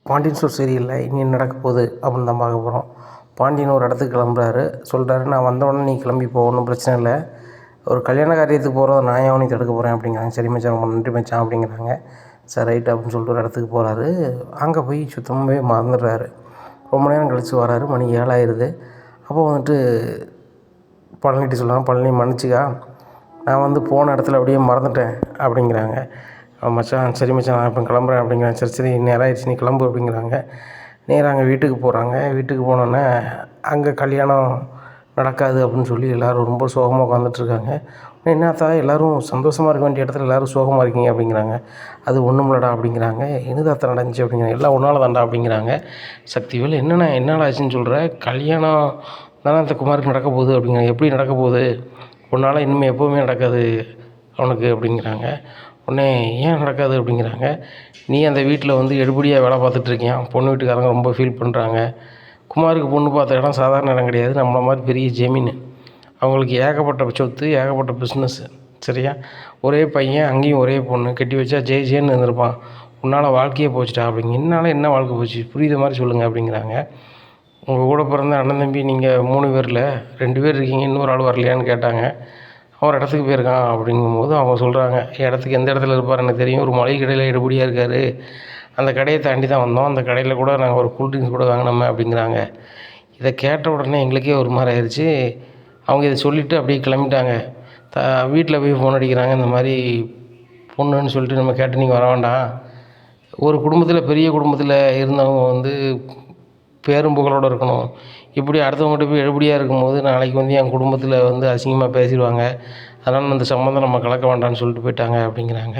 Pandian store சரியில்லை, இனி என்ன நடக்க போகுது அப்படின்னு தான் பார்க்க போகிறோம். பாண்டியன் ஒரு இடத்துக்கு கிளம்புறாரு. சொல்கிறாரு, நான் வந்தவொடனே நீ கிளம்பி போ, ஒன்றும் பிரச்சனை இல்லை. ஒரு கல்யாண காரியத்துக்கு போகிறத நான் ஏன் அவனையும் தடுக்க போகிறேன் அப்படிங்கிறாங்க. சரி மச்சான், ரொம்ப நன்றி மச்சான் அப்படிங்கிறாங்க. சரி ரைட் அப்படின்னு சொல்லிட்டு ஒரு இடத்துக்கு போகிறாரு. அங்கே போய் சுத்தமாகவே மறந்துடுறாரு. ரொம்ப நேரம் கழித்து வராரு. மணி 7 ஆயிடுது. அப்போ வந்துட்டு பழனிகிட்ட சொல்கிறாங்க, பழனி மன்னிச்சிக்கா, நான் வந்து போன இடத்துல அப்படியே மறந்துட்டேன் அப்படிங்கிறாங்க. மச்சான் சரி மச்சான், நான் இப்போ கிளம்புறேன் அப்படிங்கிறாங்க. சரி சரி நேரம் ஆயிடுச்சு, நீ கிளம்பு அப்படிங்கிறாங்க. நேராக அங்கே வீட்டுக்கு போகிறாங்க. வீட்டுக்கு போனோன்னே அங்கே கல்யாணம் நடக்காது அப்படின்னு சொல்லி எல்லோரும் ரொம்ப சோகமாக உட்காந்துட்ருக்காங்க. என்னத்தா எல்லோரும் சந்தோஷமாக இருக்க வேண்டிய இடத்துல எல்லோரும் சோகமாக இருக்கீங்க அப்படிங்கிறாங்க. அது ஒன்றுமில்லடா அப்படிங்கிறாங்க. என்னதாத்த நடந்துச்சு அப்படிங்கிறாங்க. எல்லாம் ஒன்றால் தாண்டா அப்படிங்கிறாங்க. சக்திவேல் என்னால் ஆச்சுன்னு சொல்கிற, கல்யாணம் தானே அந்த குமாருக்கு நடக்க போகுது அப்படிங்கிறாங்க. எப்படி நடக்க போகுது, உன்னால் இனிமேல் எப்போவுமே நடக்காது அவனுக்கு அப்படிங்கிறாங்க. உடனே ஏன் நடக்காது அப்படிங்கிறாங்க. நீ அந்த வீட்டில் வந்து எடுபடியாக வேலை பார்த்துட்ருக்கியான், பொண்ணு வீட்டுக்காரங்க ரொம்ப ஃபீல் பண்ணுறாங்க. குமாருக்கு பொண்ணு பார்த்த இடம் சாதாரண இடம் கிடையாது, நம்மளை மாதிரி பெரிய ஜமீன். அவங்களுக்கு ஏகப்பட்ட சொத்து, ஏகப்பட்ட பிஸ்னஸ்ஸு. சரியா, ஒரே பையன், அங்கேயும் ஒரே பொண்ணு, கட்டி வச்சா ஜெயின்னு இருந்திருப்பான். உன்னால் வாழ்க்கையே போச்சுட்டா அப்படிங்க. என்னால் என்ன வாழ்க்கை போச்சு, புரியுத மாதிரி சொல்லுங்கள் அப்படிங்கிறாங்க. உங்கள் கூட பிறந்த அண்ணன் தம்பி நீங்கள் 3 பேரில் 2 பேர் இருக்கீங்க, இன்னொரு ஆள் வரலையான்னு கேட்டாங்க. அவர் இடத்துக்கு போயிருக்கான் அப்படிங்கும்போது அவங்க சொல்கிறாங்க, இடத்துக்கு எந்த இடத்துல இருப்பார் எனக்கு தெரியும், ஒரு மளிகை கடையில் எடுபடியாக இருக்கார், அந்த கடையை தாண்டி தான் வந்தோம், அந்த கடையில் கூட நாங்கள் ஒரு கூல்ட்ரிங்க்ஸ் கூட வாங்கினோமே அப்படிங்கிறாங்க. இதை கேட்ட உடனே எங்களுக்கே ஒரு மாதிரி ஆயிடுச்சு. அவங்க இதை சொல்லிவிட்டு அப்படியே கிளம்பிட்டாங்க. வீட்டில் போய் ஃபோன் அடிக்கிறாங்க, இந்த மாதிரி பொண்ணுன்னு சொல்லிட்டு நம்ம கேட்டு நீங்கள் வர வேண்டாம். ஒரு குடும்பத்தில், பெரிய குடும்பத்தில் இருந்தவங்க வந்து பேரும் புகழோடு இருக்கணும். இப்படி அடுத்தவங்ககிட்ட போய் எடுபடியாக இருக்கும்போது நாளைக்கு வந்து என் குடும்பத்தில் வந்து அசிங்கமாக பேசிடுவாங்க. அதனால் அந்த சம்மந்தம் நம்ம கலக்க வேண்டாம்னு சொல்லிட்டு போயிட்டாங்க அப்படிங்கிறாங்க.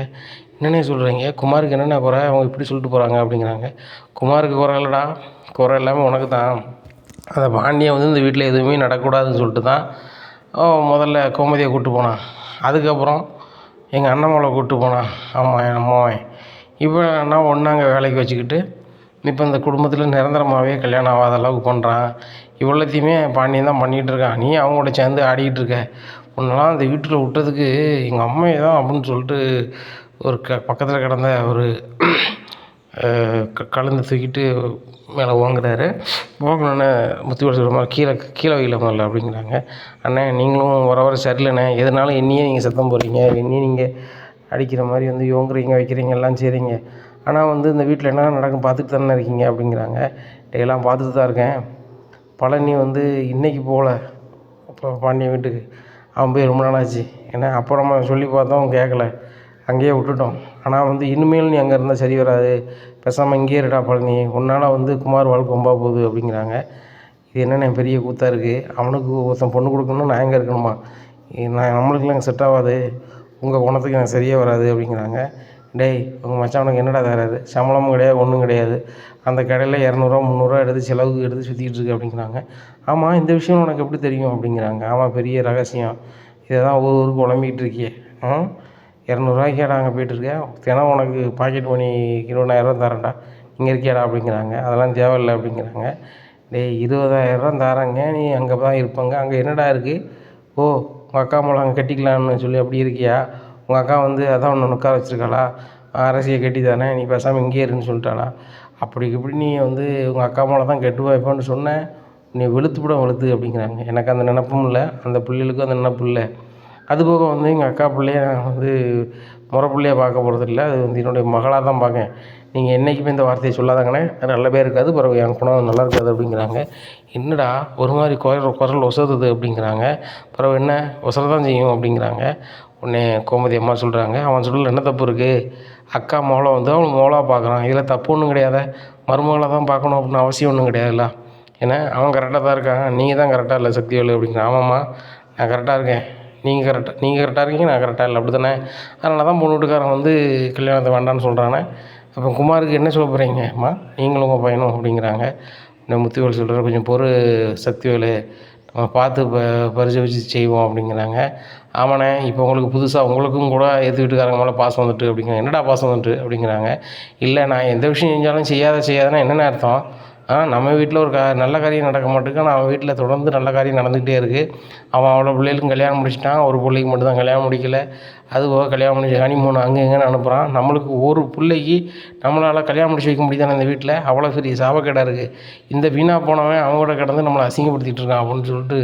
என்னென்ன சொல்கிறீங்க, குமாருக்கு என்னென்ன குறை, அவங்க இப்படி சொல்லிட்டு போகிறாங்க அப்படிங்கிறாங்க. குமாருக்கு குறை இல்லைடா, குறை எல்லாமே உனக்கு தான். அந்த பாண்டியன் வந்து இந்த வீட்டில் எதுவுமே நடக்கக்கூடாதுன்னு சொல்லிட்டு தான் முதல்ல கோமதியை கூப்பிட்டு போனான். அதுக்கப்புறம் எங்கள் அண்ணம்மாவை கூப்பிட்டு போனான். ஆமாம், என் அம்மாவன். இப்போ அண்ணா ஒன்றாங்க வேலைக்கு வச்சுக்கிட்டு இப்போ இந்த குடும்பத்தில் நிரந்தரமாகவே கல்யாணம் ஆகாத அளவுக்கு பண்ணுறான். இவ்வளோத்தையுமே பாண்டியன் தான் பண்ணிகிட்டு இருக்கான். நீ அவங்களோட சேர்ந்து ஆடிக்கிட்டு இருக்க. உன்னெல்லாம் அந்த வீட்டில் விட்டதுக்கு எங்கள் அம்மையை தான் அப்படின்னு சொல்லிட்டு ஒரு பக்கத்தில் கிடந்த ஒரு கலந்து தூக்கிட்டு மேலே ஓங்குறாரு. ஓங்கினோடனே முத்துவேல் சொல்கிற மாதிரி கீழே வைக்கல முதல்ல அப்படிங்கிறாங்க. அண்ணே நீங்களும் வர வர சரியில்லைண்ணே, எதுனாலும் என்னையே நீங்கள் சத்தம் போடுறீங்க, என்னையே நீங்கள் அடிக்கிற மாதிரி வந்து யோங்குறீங்க, வைக்கிறீங்க, எல்லாம் செய்கிறீங்க. ஆனால் வந்து இந்த வீட்டில் என்ன நடக்கும் பார்த்துட்டு தானே இருக்கீங்க அப்படிங்கிறாங்க. எல்லாம் பார்த்துட்டு தான் இருக்கேன். பழனி வந்து இன்றைக்கி போகல இப்போ பாண்டியன் வீட்டுக்கு, அவன் போய் ரொம்ப நாள் ஆச்சு. ஏன்னா அப்போ நம்ம சொல்லி பார்த்தோம், கேட்கல, அங்கேயே விட்டுட்டோம். ஆனால் வந்து இனிமேல் நீ அங்கே இருந்தால் சரி வராது, பேசாமல் இங்கேயே இருடா பழனி, உன்னால் வந்து குமார் வாழ்க்கை ரொம்ப போகுது அப்படிங்கிறாங்க. இது என்னென்ன பெரிய கூத்தாக இருக்குது, அவனுக்கு ஒருத்தன் பொண்ணு கொடுக்கணும்னா நான் எங்கே இருக்கணுமா, நம்மளுக்குலாம் இங்கே செட் ஆகாது, உங்கள் குணத்துக்கு எனக்கு சரியே வராது அப்படிங்கிறாங்க. டேய் உங்கள் மச்சானுக்கு என்னடா தராது, சம்பளமும் கிடையாது, ஒன்றும் கிடையாது, அந்த கடையில் 200 300 எடுத்து செலவுக்கு எடுத்து சுற்றிக்கிட்டு இருக்கு அப்படிங்கிறாங்க. ஆமாம், இந்த விஷயம் உனக்கு எப்படி தெரியும் அப்படிங்கிறாங்க. ஆமாம், பெரிய ரகசியம், இதை தான் ஊருக்கு குழம்பிக்கிட்டு இருக்கியே. 200 அங்கே போய்ட்டுருக்கேன், தினம் உனக்கு பாக்கெட் மணி 20,000 தரேன்டா, இங்கே இருக்கியாடா அப்படிங்கிறாங்க. அதெல்லாம் தேவையில்லை அப்படிங்கிறாங்க. டேய் 20,000 தரேங்க, நீ அங்கே தான் இருப்பாங்க, அங்கே என்னடா இருக்குது, ஓ உங்கள் அக்கா மூலம் அங்கே கட்டிக்கலான்னு சொல்லி அப்படி இருக்கியா, உங்கள் அக்கா வந்து அதான் ஒன்று உட்கார வச்சுருக்காளா, அரசியை கட்டி தானே, நீ பேசாமல் இங்கேயே இருன்னு சொல்லிட்டாளா, அப்படி இப்படி நீ வந்து உங்கள் அக்கா மூலம் தான் கெட்டு வைப்பேன்னு சொன்னேன், நீ வெளுத்துப்பட வெளுத்து அப்படிங்கிறாங்க. எனக்கு அந்த நினப்பும் இல்லை, அந்த பிள்ளைகளுக்கும் அந்த நினப்பு இல்லை. அதுபோக வந்து எங்கள் அக்கா பிள்ளைய நான் வந்து முறை பிள்ளைய பார்க்க போகிறதில்ல, அது வந்து என்னுடைய மகளாக தான் பார்க்கேன். நீங்கள் என்றைக்குமே இந்த வார்த்தையை சொல்லாதாங்கண்ணே, அது நல்ல பேர் இருக்காது, பிறகு என் குணம் நல்லா இருக்காது அப்படிங்கிறாங்க. என்னடா ஒரு மாதிரி குரல் ஒசருது அப்படிங்கிறாங்க. பிறகு என்ன ஒசர தான் செய்யும் அப்படிங்கிறாங்க. உடனே கோமதி அம்மா சொல்கிறாங்க, அவன் சொல்லல என்ன தப்பு இருக்குது, அக்கா மோளை வந்து அவன் மோளாக பார்க்குறான், இதில் தப்பு ஒன்றும் கிடையாது, மருமகளை தான் பார்க்கணும் அப்படின்னு அவசியம் ஒன்றும் கிடையாதுல்ல, ஏன்னா அவன் கரெக்டாக தான் இருக்கான், நீங்கள் தான் கரெக்டாக இல்லை சக்திவேலு அப்படிங்கிற. ஆமாம்மா, நான் கரெக்டாக இருக்கேன், நீங்கள் கரெக்டாக இருக்கீங்க, நான் கரெக்டாக இல்லை, அப்படி தானே, அதனால தான் பொண்ணு வீட்டுக்காரன் வந்து கல்யாணத்தை வேண்டான்னு சொல்கிறானே. அப்போ குமாருக்கு என்ன சொல்ல போகிறீங்கம்மா, நீங்களும் உங்கள் பையனும் அப்படிங்கிறாங்க. இந்த முத்துவேல் சொல்கிற, கொஞ்சம் சக்திவேலு, நம்ம பார்த்து பரிசோதிச்சு செய்வோம் அப்படிங்கிறாங்க. ஆமாண்ணே, இப்போ உங்களுக்கு புதுசாக உங்களுக்கும் கூட எதிர் வீட்டுக்காரங்க மேலே பாசம் வந்துட்டு அப்படிங்கிறாங்க. என்னடா பாசம் வந்துட்டு அப்படிங்கிறாங்க. இல்லை, நான் எந்த விஷயம் செஞ்சாலும் செய்யாதனா என்னென்ன அர்த்தம், நம்ம வீட்டில் ஒரு நல்ல காரியம் நடக்க மாட்டேங்குது, ஆனால் அவன் வீட்டில் தொடர்ந்து நல்ல காரியம் நடந்துக்கிட்டே இருக்குது. அவன் அவ்வளோ பிள்ளைகளுக்கும் கல்யாணம் முடிச்சிட்டான், ஒரு பிள்ளைக்கு மட்டும் தான் கல்யாணம் முடிக்கலை. அதுபோக கல்யாணம் முடிச்சு ஹனிமூன் அங்கே இங்கேன்னு அனுப்புகிறான். நம்மளுக்கு ஒரு பிள்ளைக்கு நம்மளால் கல்யாணம் முடிச்சு வைக்க முடியுதானே இந்த வீட்டில்? அவ்வளோ பெரிய சாபக்கேடாக இருக்குது. இந்த வீணாக போனவன் அவங்களோட கிடந்து நம்மளை அசிங்கப்படுத்திகிட்டு இருக்கான் அப்படின்னு சொல்லிட்டு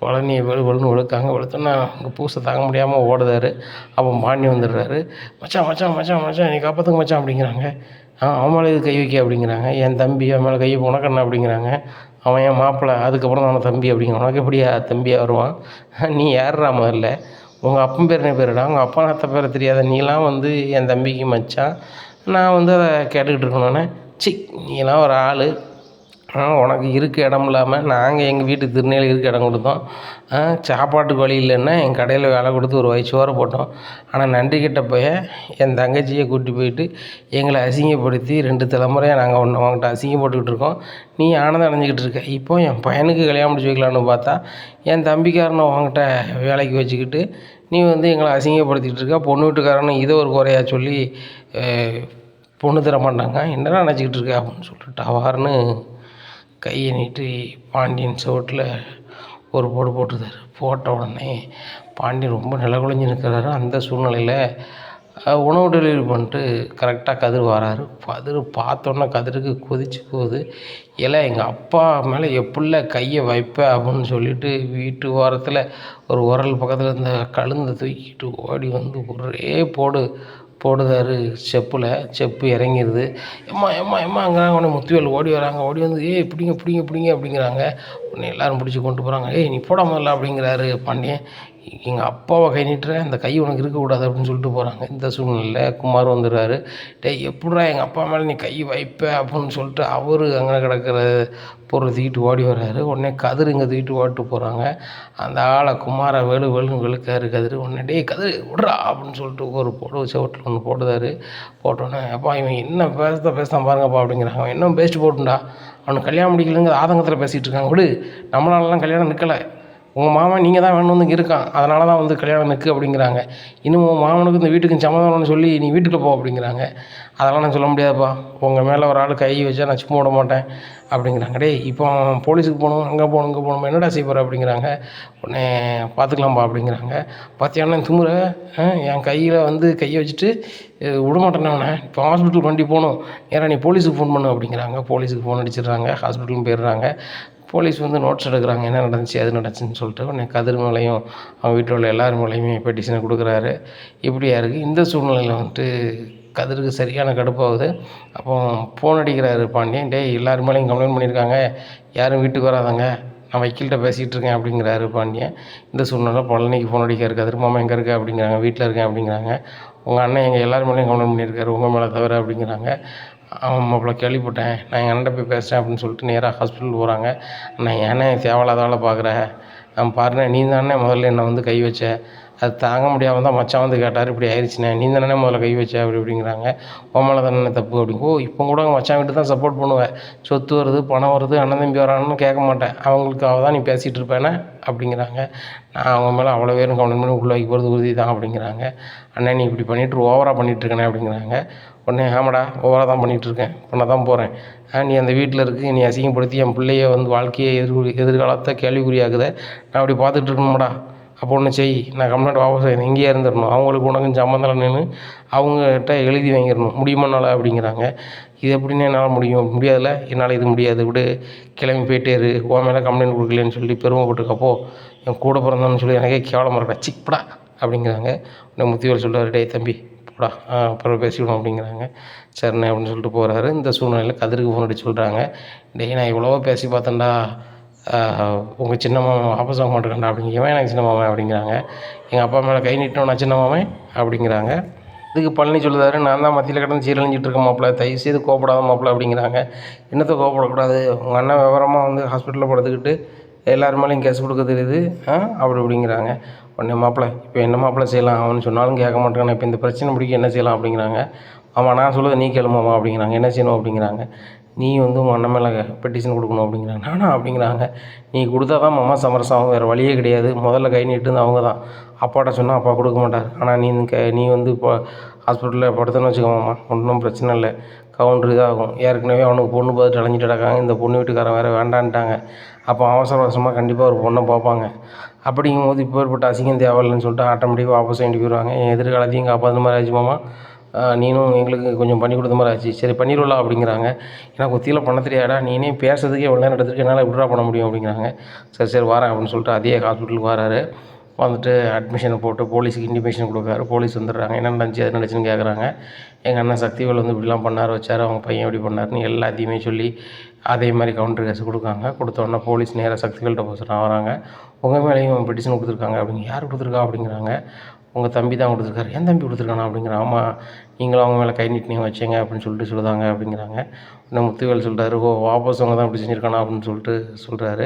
பழனியை வெளுன்னு வெளுக்காங்க. வெளுத்தோன்னா அங்கே பூசை தாங்க முடியாமல் ஓடுதாரு. அப்போ பாண்டி வந்துடுறாரு. மச்சான் மச்சான் மச்சான் மச்சான் நீ காப்பாற்றுங்க மச்சான் அப்படிங்கிறாங்க. அவன் மேலே இது கை வைக்க அப்படிங்கிறாங்க. என் தம்பி அவன் மேலே கையை உனக்கண்ணா அப்படிங்கிறாங்க. அவன் என் மாப்பிள்ளை, அதுக்கப்புறம் தான் அவன் தம்பி அப்படிங்கிறான். உனக்கு எப்படியா தம்பியாக வருவான்? நீ யார்றா முதல்ல? உங்கள் அப்பன் பேர் என்ன பேருடா? உங்கள் அப்பா அத்தை பேரை தெரியாத நீலாம் வந்து என் தம்பிக்கு மச்சான், நான் வந்து அதை கேட்டுக்கிட்டு இருக்கணுன்னே, சி நீலாம் ஒரு ஆள். உனக்கு இருக்க இடம் இல்லாமல் நாங்கள் எங்கள் வீட்டுக்கு திருநெல்வேலி இருக்க இடம் கொடுத்தோம். சாப்பாட்டுக்கு வழி இல்லைன்னா என் கடையில் வேலை கொடுத்து ஒரு வயிற்று போட்டோம். ஆனால் நன்றி கிட்ட போய் என் தங்கச்சியை கூட்டி போயிட்டு எங்களை அசிங்கப்படுத்தி 2 தலைமுறையாக நாங்கள் உங்கள்கிட்ட அசிங்கப்பட்டுக்கிட்டு இருக்கோம். நீ ஆனந்தம் அடைஞ்சிக்கிட்டு இருக்க. இப்போ என் பையனுக்கு கல்யாணம் முடிச்சு வைக்கலான்னு பார்த்தா என் தம்பிக்காரனை உங்கள்கிட்ட வேலைக்கு வச்சுக்கிட்டு நீ வந்து எங்களை அசிங்கப்படுத்திக்கிட்டு இருக்க. பொண்ணு வீட்டுக்காரன்னு இதை ஒரு குறையா சொல்லி பொண்ணு தர மாட்டாங்க. என்னடா நினச்சிக்கிட்டு இருக்க அப்படின்னு சொல்லிட்டு டவார்னு கையை நீட்டி பாண்டியன் சுவட்டில் ஒரு போடு போட்டுருந்தார். போட்ட உடனே பாண்டியன் ரொம்ப நிலகுலைஞ்சு நிற்கிறாரு. அந்த சூழ்நிலையில் உணவு டெலிவரி பண்ணிட்டு கரெக்டாக கதிர் வராரு. கதிர் பார்த்தோன்னே கதிருக்கு கொதிச்சு போகுது. எங்கள் அப்பா மேலே எப்படில கையை வைப்பேன் அப்படின்னு சொல்லிட்டு வீட்டு ஓரத்தில் ஒரு உரல் பக்கத்தில் இருந்த கழுந்தை தூக்கிட்டு ஓடி வந்து ஒரே போடுதாரு செப்பில். செப்பு இறங்கிடுது. எம்மாங்கிறாங்க. உடனே முத்துவேல் ஓடி வராங்க. ஓடி வந்து பிடிங்க பிடிங்க பிடிங்க அப்படிங்கிறாங்க. உடனே எல்லோரும் பிடிச்சி கொண்டு போகிறாங்க. நீ போட முதல்ல அப்படிங்கிறாரு பாண்டியன். எங்கள் அப்பாவை கை நீட்டுற அந்த கை உனக்கு இருக்கக்கூடாது அப்படின்னு சொல்லிட்டு போகிறாங்க. இந்த சூழ்நிலையில் குமார் வந்துடுறாரு. எப்படிடா எங்கள் அப்பா மேலே நீ கை வைப்ப அப்படின்னு சொல்லிட்டு அவர் அங்கே கிடக்கிற பொருள் தூக்கிட்டு ஓடி வர்றாரு. உடனே கதிர் இங்கே தூக்கிட்டு ஓட்டு போகிறாங்க. அந்த ஆளை குமாரை வெளுன்னு வெளுக்காரு கதிர். உடனே கதிர் விட்றா அப்படின்னு சொல்லிட்டு ஒரு போடு செவட்டில் ஒன்று போடுதாரு. போட்டோன்னே அப்பா இவன் என்ன பேசுதான் பாருங்கப்பா அப்படிங்கிறாங்க. அவன் இன்னும் பேஸ்ட்டு போட்டுண்டா, அவனுக்கு கல்யாணம் முடிக்கலங்கிற ஆதங்கத்தில் பேசிகிட்டு இருக்காங்க. விடு, நம்மளாலலாம் கல்யாணம் நிற்கலை. உங்கள் மாமன் நீங்கள் தான் வேணும் வந்து இருக்கான், அதனால தான் வந்து கல்யாணம் நிற்கு அப்படிங்கிறாங்க. இன்னும் உங்கள் மாமனுக்கு இந்த வீட்டுக்கு சம்மதம்னு சொல்லி நீ வீட்டுக்கு போ அப்படிங்கிறாங்க. அதெல்லாம் நான் சொல்ல முடியாதுப்பா, உங்கள் மேலே ஒரு ஆள் கை வச்சா நான் சும்மா விட மாட்டேன் அப்படிங்கிறாங்க. இப்போ போலீஸுக்கு போகணும், அங்கே போகணும் இங்கே போகணும், என்னடா செய்ய போகிற அப்படிங்கிறாங்க. உடனே பார்த்துக்கலாம்ப்பா அப்படிங்கிறாங்க. பார்த்தியானா திமுற என் கையில் வந்து கையை வச்சுட்டு விடமாட்டேன் அவனை. இப்போ ஹாஸ்பிட்டல் வண்டி போகணும், ஏன்னா நீ போலீஸுக்கு ஃபோன் பண்ணு அப்படிங்கிறாங்க. போலீஸுக்கு ஃபோன் அடிச்சிடுறாங்க. ஹாஸ்பிட்டலுக்கு போயிடுறாங்க. போலீஸ் வந்து நோட்ஸ் எடுக்கிறாங்க, என்ன நடந்துச்சு அது நடந்துச்சுன்னு சொல்லிட்டு. உடனே கதிர் மேலேயும் அவங்க வீட்டில் உள்ள எல்லார் மேலேயுமே பெட்டிஷனை கொடுக்குறாரு. இப்படியா இருக்குது. இந்த சூழ்நிலையில் வந்துட்டு கதிருக்கு சரியான கடுப்பாகுது. அப்போ ஃபோன் அடிக்கிறாரு பாண்டியன். எல்லார் மேலேயும் கம்ப்ளைண்ட் பண்ணியிருக்காங்க, யாரும் வீட்டுக்கு வராதாங்க, நான் வக்கீல்கிட்ட பேசிகிட்டு இருக்கேன் அப்படிங்கிறாரு பாண்டியன். இந்த சூழ்நிலை பழனிக்கு ஃபோன் அடிக்காரு. கதிர் மாமா எங்கே இருக்கேன் அப்படிங்கிறாங்க. வீட்டில் இருக்கேன் அப்படிங்கிறாங்க. உங்கள் அண்ணன் எங்கள் எல்லார் மேலேயும் கம்ப்ளைண்ட் பண்ணியிருக்காரு, உங்கள் மேலே தவிர அப்படிங்கிறாங்க. அவன் மாப்பிள்ள கேள்விப்பட்டேன், நான் எங்கள் அண்ணன்ட்ட போய் பேசுகிறேன் அப்படின்னு சொல்லிட்டு நேராக ஹாஸ்பிட்டல் போகிறாங்க. நான் ஏன்னா தேவையில்லாத வேலை பார்க்குறேன், நான் பாருண்ணே நீ தானே முதல்ல என்னை வந்து கை வச்ச, அது தாங்க முடியாமல் தான் மச்சான் வந்து கேட்டார், இப்படி ஆயிடுச்சுண்ணே, நீ தானே முதல்ல கை வச்ச அப்படிங்கிறாங்க. உன் தானே தப்பு அப்படிங்க. இப்போ கூட மச்சான் வீட்டு தான் சப்போர்ட் பண்ணுவேன், சொத்து வருது பணம் வருது அண்ணன் தம்பி வரான்னு கேட்க மாட்டேன், அவங்களுக்காக தான் நீ பேசிகிட்டு இருப்பேனே அப்படிங்கிறாங்க. நான் அவங்க மேலே அவ்வளோ பேரும் கம்ப்ளைண்ட் பண்ணி உள்ளே வைக்க போகிறது உறுதி தான் அப்படிங்கிறாங்க. அண்ணன் நீ இப்படி பண்ணிவிட்டு ஓவராக பண்ணிகிட்ருக்கேனே அப்படிங்கிறாங்க. உடனே ஆமாடா ஓவராக தான் பண்ணிகிட்ருக்கேன், பண்ண தான் போகிறேன், நீ அந்த வீட்டில் இருக்கு, நீ அசிங்கப்படுத்தி என் பிள்ளைய வந்து வாழ்க்கையை எதிர்காலத்தை கேள்விக்குறியாக்குத, நான் அப்படி பார்த்துட்டு இருக்கணுமாடா, அப்போ ஒன்று செய், நான் கம்ப்ளைண்ட் வாபஸ் இங்கேயே இருந்துடணும், அவங்களுக்கு உனக்கும் சம்மந்தம் நின்று அவங்ககிட்ட எழுதி வாங்கிடணும், முடியுமானால அப்படிங்கிறாங்க. இது எப்படின்னு என்னால் முடியாதுல்ல, என்னால் இது முடியாது, விடு கிளம்பி போயிட்டே இரு, உன் மேலே கம்ப்ளைண்ட் கொடுக்கலன்னு சொல்லி பெருமைப்பட்டுக்கப்போ என் கூட பிறந்தோன்னு சொல்லி எனக்கே கேவலமாக இருக்கா, சிப்படா அப்படிங்கிறாங்க. உடனே முத்திவேல் சொல்கிறார், தம்பி போடா அப்புறம் பேசிவிடும் அப்படிங்கிறாங்க. சரிண்ணே அப்படின்னு சொல்லிட்டு போகிறாரு. இந்த சூழ்நிலையில் கதிருக்கு ஃபோன் அடிச்சு சொல்கிறாங்க, நான் எவ்வளவோ பேசி பார்த்தேன்டா, உங்கள் சின்ன மாமன் வாபஸ் வாங்க மாட்டேங்கண்டா அப்படிங்கிறவன் எனக்கு சின்ன மாமன் அப்படிங்கிறாங்க. எங்கள் அப்பா மேலே கை நீட்டணும் நான் சின்ன மாமன் அப்படிங்கிறாங்க. இதுக்கு பழனி சொல்லுதாரு, நான் தான் மத்தியில் கிடந்து சீரழிஞ்சிட்டு இருக்கேன் மாப்பிள்ள, தயவுசெய்து கோப்படாத மாப்பிள்ள அப்படிங்கிறாங்க. என்னத்தை கோப்படக்கூடாது, உங்கள் அண்ணன் விவரமாக வந்து ஹாஸ்பிட்டலில் படுத்துக்கிட்டு எல்லார் மேலேயும் கேஸ் கொடுக்க தெரியுது அப்படிங்கிறாங்க. உடனே மாப்பிள்ள இப்போ என்ன மாப்பிள்ள செய்யலாம், அவனு சொன்னாலும் கேட்க மாட்டேங்கானே, இப்போ இந்த பிரச்சனை முடிக்க என்ன செய்யலாம் அப்படிங்கிறாங்க. ஆமாம் நான் சொல்லுவது நீ கேளுமாமா அப்படிங்கிறாங்க. என்ன செய்யணும் அப்படிங்கிறாங்க. நீ வந்து உங்கள் அண்ணன் மேலே பெட்டிஷன் கொடுக்கணும் அப்படிங்கிறாங்க. நானா அப்படிங்கிறாங்க. நீ கொடுத்தா தான் மாமா சமரசம் ஆகும், வேறு வழியே கிடையாது, முதல்ல கை நீட்டுன்னு அவங்க தான், அப்பாட்ட சொன்னால் அப்பா கொடுக்க மாட்டார், ஆனால் நீ வந்து இப்போ ஹாஸ்பிட்டலில் படுத்தன்னு வச்சுக்கோமாம்மா, ஒன்றும் பிரச்சனை இல்லை, கவுண்டர் இதாகும். ஏற்கனவே அவனுக்கு பொண்ணு பார்த்துட்டு அலைஞ்சிட்டு கிடக்காங்க. இந்த பொண்ணு வீட்டுக்காரன் வேறு வேண்டான்ட்டாங்க. அப்போ அவசர அவசரமாக கண்டிப்பாக ஒரு பொண்ணை பார்ப்பாங்க. அப்படிங்கும்போது இப்பேற்பட்ட அசிங்கம் தேவையில்லைன்னு சொல்லிட்டு ஆட்டோமேட்டிக்காக வாபஸ் வாங்கிட்டு போயிடுவாங்க. என் எதிர்காலத்தையும் காப்பாற்ற மாதிரி ஆச்சு மாமா, நீனும் எங்களுக்கு கொஞ்சம் பண்ணி கொடுத்த மாதிரி ஆச்சு. சரி பண்ணிடுவலாம் அப்படிங்கிறாங்க. எனக்கு ஒத்தியில் பண்ண தெரியாடா, நீனே பேசுறதுக்கே எவ்வளோ நேரம் எடுத்துருக்கு, என்னால் எப்படிடா பண்ண முடியும் அப்படிங்கிறாங்க. சரி சரி வரேன் அப்படின்னு சொல்லிட்டு அதே ஹாஸ்பிட்டலுக்கு வராரு. வந்துட்டு அட்மிஷனை போட்டு போலீஸுக்கு இன்டிமேஷன் கொடுக்குறாரு. போலீஸ் வந்துடுறாங்க. என்ன நடந்துச்சு அது நடந்துச்சுன்னு கேட்குறாங்க. எங்கள் அண்ணன் சக்திவேல் வந்து இப்படிலாம் பண்ணார் வச்சார், அவங்க பையன் இப்படி பண்ணாருன்னு எல்லாத்தையுமே சொல்லி அதே மாதிரி கவுண்டர் கேஸ் கொடுக்காங்க. கொடுத்தோடனே போலீஸ் நேராக சக்திவேல்கிட்ட போய் வராங்க. உங்கள் மேலேயும் பெட்டிஷன் கொடுத்துருக்காங்க அப்படிங்க. யார் கொடுத்துருக்கா அப்படிங்கிறாங்க. உங்கள் தம்பி தான் கொடுத்துருக்காரு. என் தம்பி கொடுத்துருக்கானா அப்படிங்கிறான். ஆமாம், நீங்களும் அவங்க மேலே கை நீட்டினீங்க வச்சீங்க அப்படின்னு சொல்லிட்டு சொல்லுதாங்க அப்படிங்கிறாங்க. இன்னும் முத்துவேல் சொல்கிறாரு, ஓ வாபஸ் அவங்க தான் இப்படி செஞ்சுருக்கானா அப்படின்னு சொல்லிட்டு சொல்கிறாரு.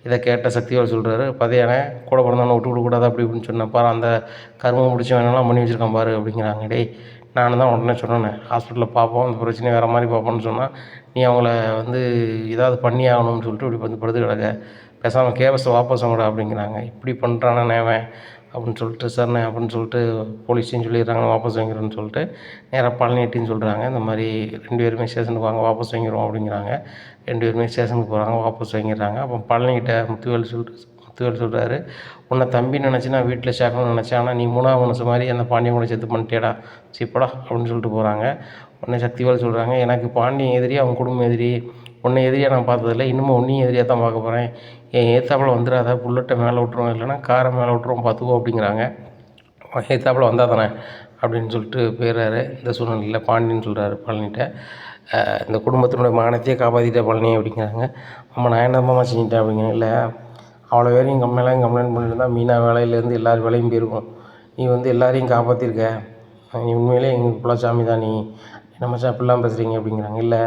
இதை கேட்ட சக்திவேல் சொல்கிறாரு, பதையானே கூட பிறந்தவனை விட்டு கொடுக்கூடாது அப்படி இப்படின்னு சொன்னேன் பாரு, அந்த கருமம் பிடிச்சி வேணாலும் பண்ணி வச்சுருக்கான் பாரு அப்படிங்கிறாங்க. டேய், நான் தான் உடனே சொன்னேன் ஹாஸ்பிட்டலில் பார்ப்போம், அந்த பிரச்சனையை வேறு மாதிரி பார்ப்போம்னு சொன்னால் நீ அவங்கள வந்து ஏதாவது பண்ணி ஆகணும்னு சொல்லிட்டு இப்படி வந்து படுத்து கிடக்க, பேசாமல் கேஸை வாபஸ் வாங்கடா அப்படிங்கிறாங்க. இப்படி பண்ணுறானே நேவன் அப்படின்னு சொல்லிட்டு சரிண்ணே அப்படின்னு சொல்லிட்டு போலீஸையும் சொல்லிடுறாங்க வாபஸ் வாங்கிடுறோன்னு சொல்லிட்டு நேராக பழனிட்டின்னு சொல்கிறாங்க. இந்த மாதிரி 2 பேருமே ஸ்டேஷனுக்கு வாங்க வாபஸ் வாங்கிடுவோம் அப்படிங்கிறாங்க. 2 பேருமே ஸ்டேஷனுக்கு போகிறாங்க, வாபஸ் வாங்கிடுறாங்க. அப்போ பழனிக்கிட்ட முத்துவேல் சொல்கிறாரு, உன்னை தம்பி நினச்சி நான் வீட்டில் சேர்க்கணும்னு நினச்சேன், ஆனால் நீ 3ஆவது மனசு மாதிரி அந்த பாண்டியன் கூட சேர்த்து பண்ணிட்டேடா, சீப்படா அப்படின்னு சொல்லிட்டு போகிறாங்க. உடனே சக்திவேல் சொல்கிறாங்க, எனக்கு பாண்டியன் எதிரி, அவன் குடும்பம் எதிரி, உன்னை எதிரியாக நான் பார்த்ததில்ல, இன்னமும் உன்னையும் எதிரியாக தான் பார்க்க போகிறேன். என் ஏத்தாப்பில் வந்துடாத, புல்லட்டை மேலே விட்டுருவோம், இல்லைனா காரை மேலே விட்டுருவோம் பார்த்துக்கோ அப்படிங்கிறாங்க. ஏத்தாப்பில் வந்தால் தானே அப்படின்னு சொல்லிட்டு போயிடுறாரு. இந்த சூழ்நிலையில் பாண்டியன் சொல்கிறாரு பழனிகிட்ட, இந்த குடும்பத்தினுடைய மானத்தையே காப்பாற்றிட்ட பழனி அப்படிங்கிறாங்க. அம்மா நான் என்னம்மா செஞ்சிட்டேன் அப்படிங்கிறேன். இல்லை, அவ்வளோ பேரையும் கம்மியெல்லாம் கம்ப்ளைண்ட் பண்ணியிருந்தா மீனா வேலையிலேருந்து எல்லார் வேலையும் போயிருக்கும். நீ வந்து எல்லாரையும் காப்பாற்றிருக்க, நீ உண்மையிலே எங்களுக்கு குலசாமி தான், நீ என்ன மச்சான் அப்படிலாம் பேசுகிறீங்க அப்படிங்கிறாங்க. இல்லை,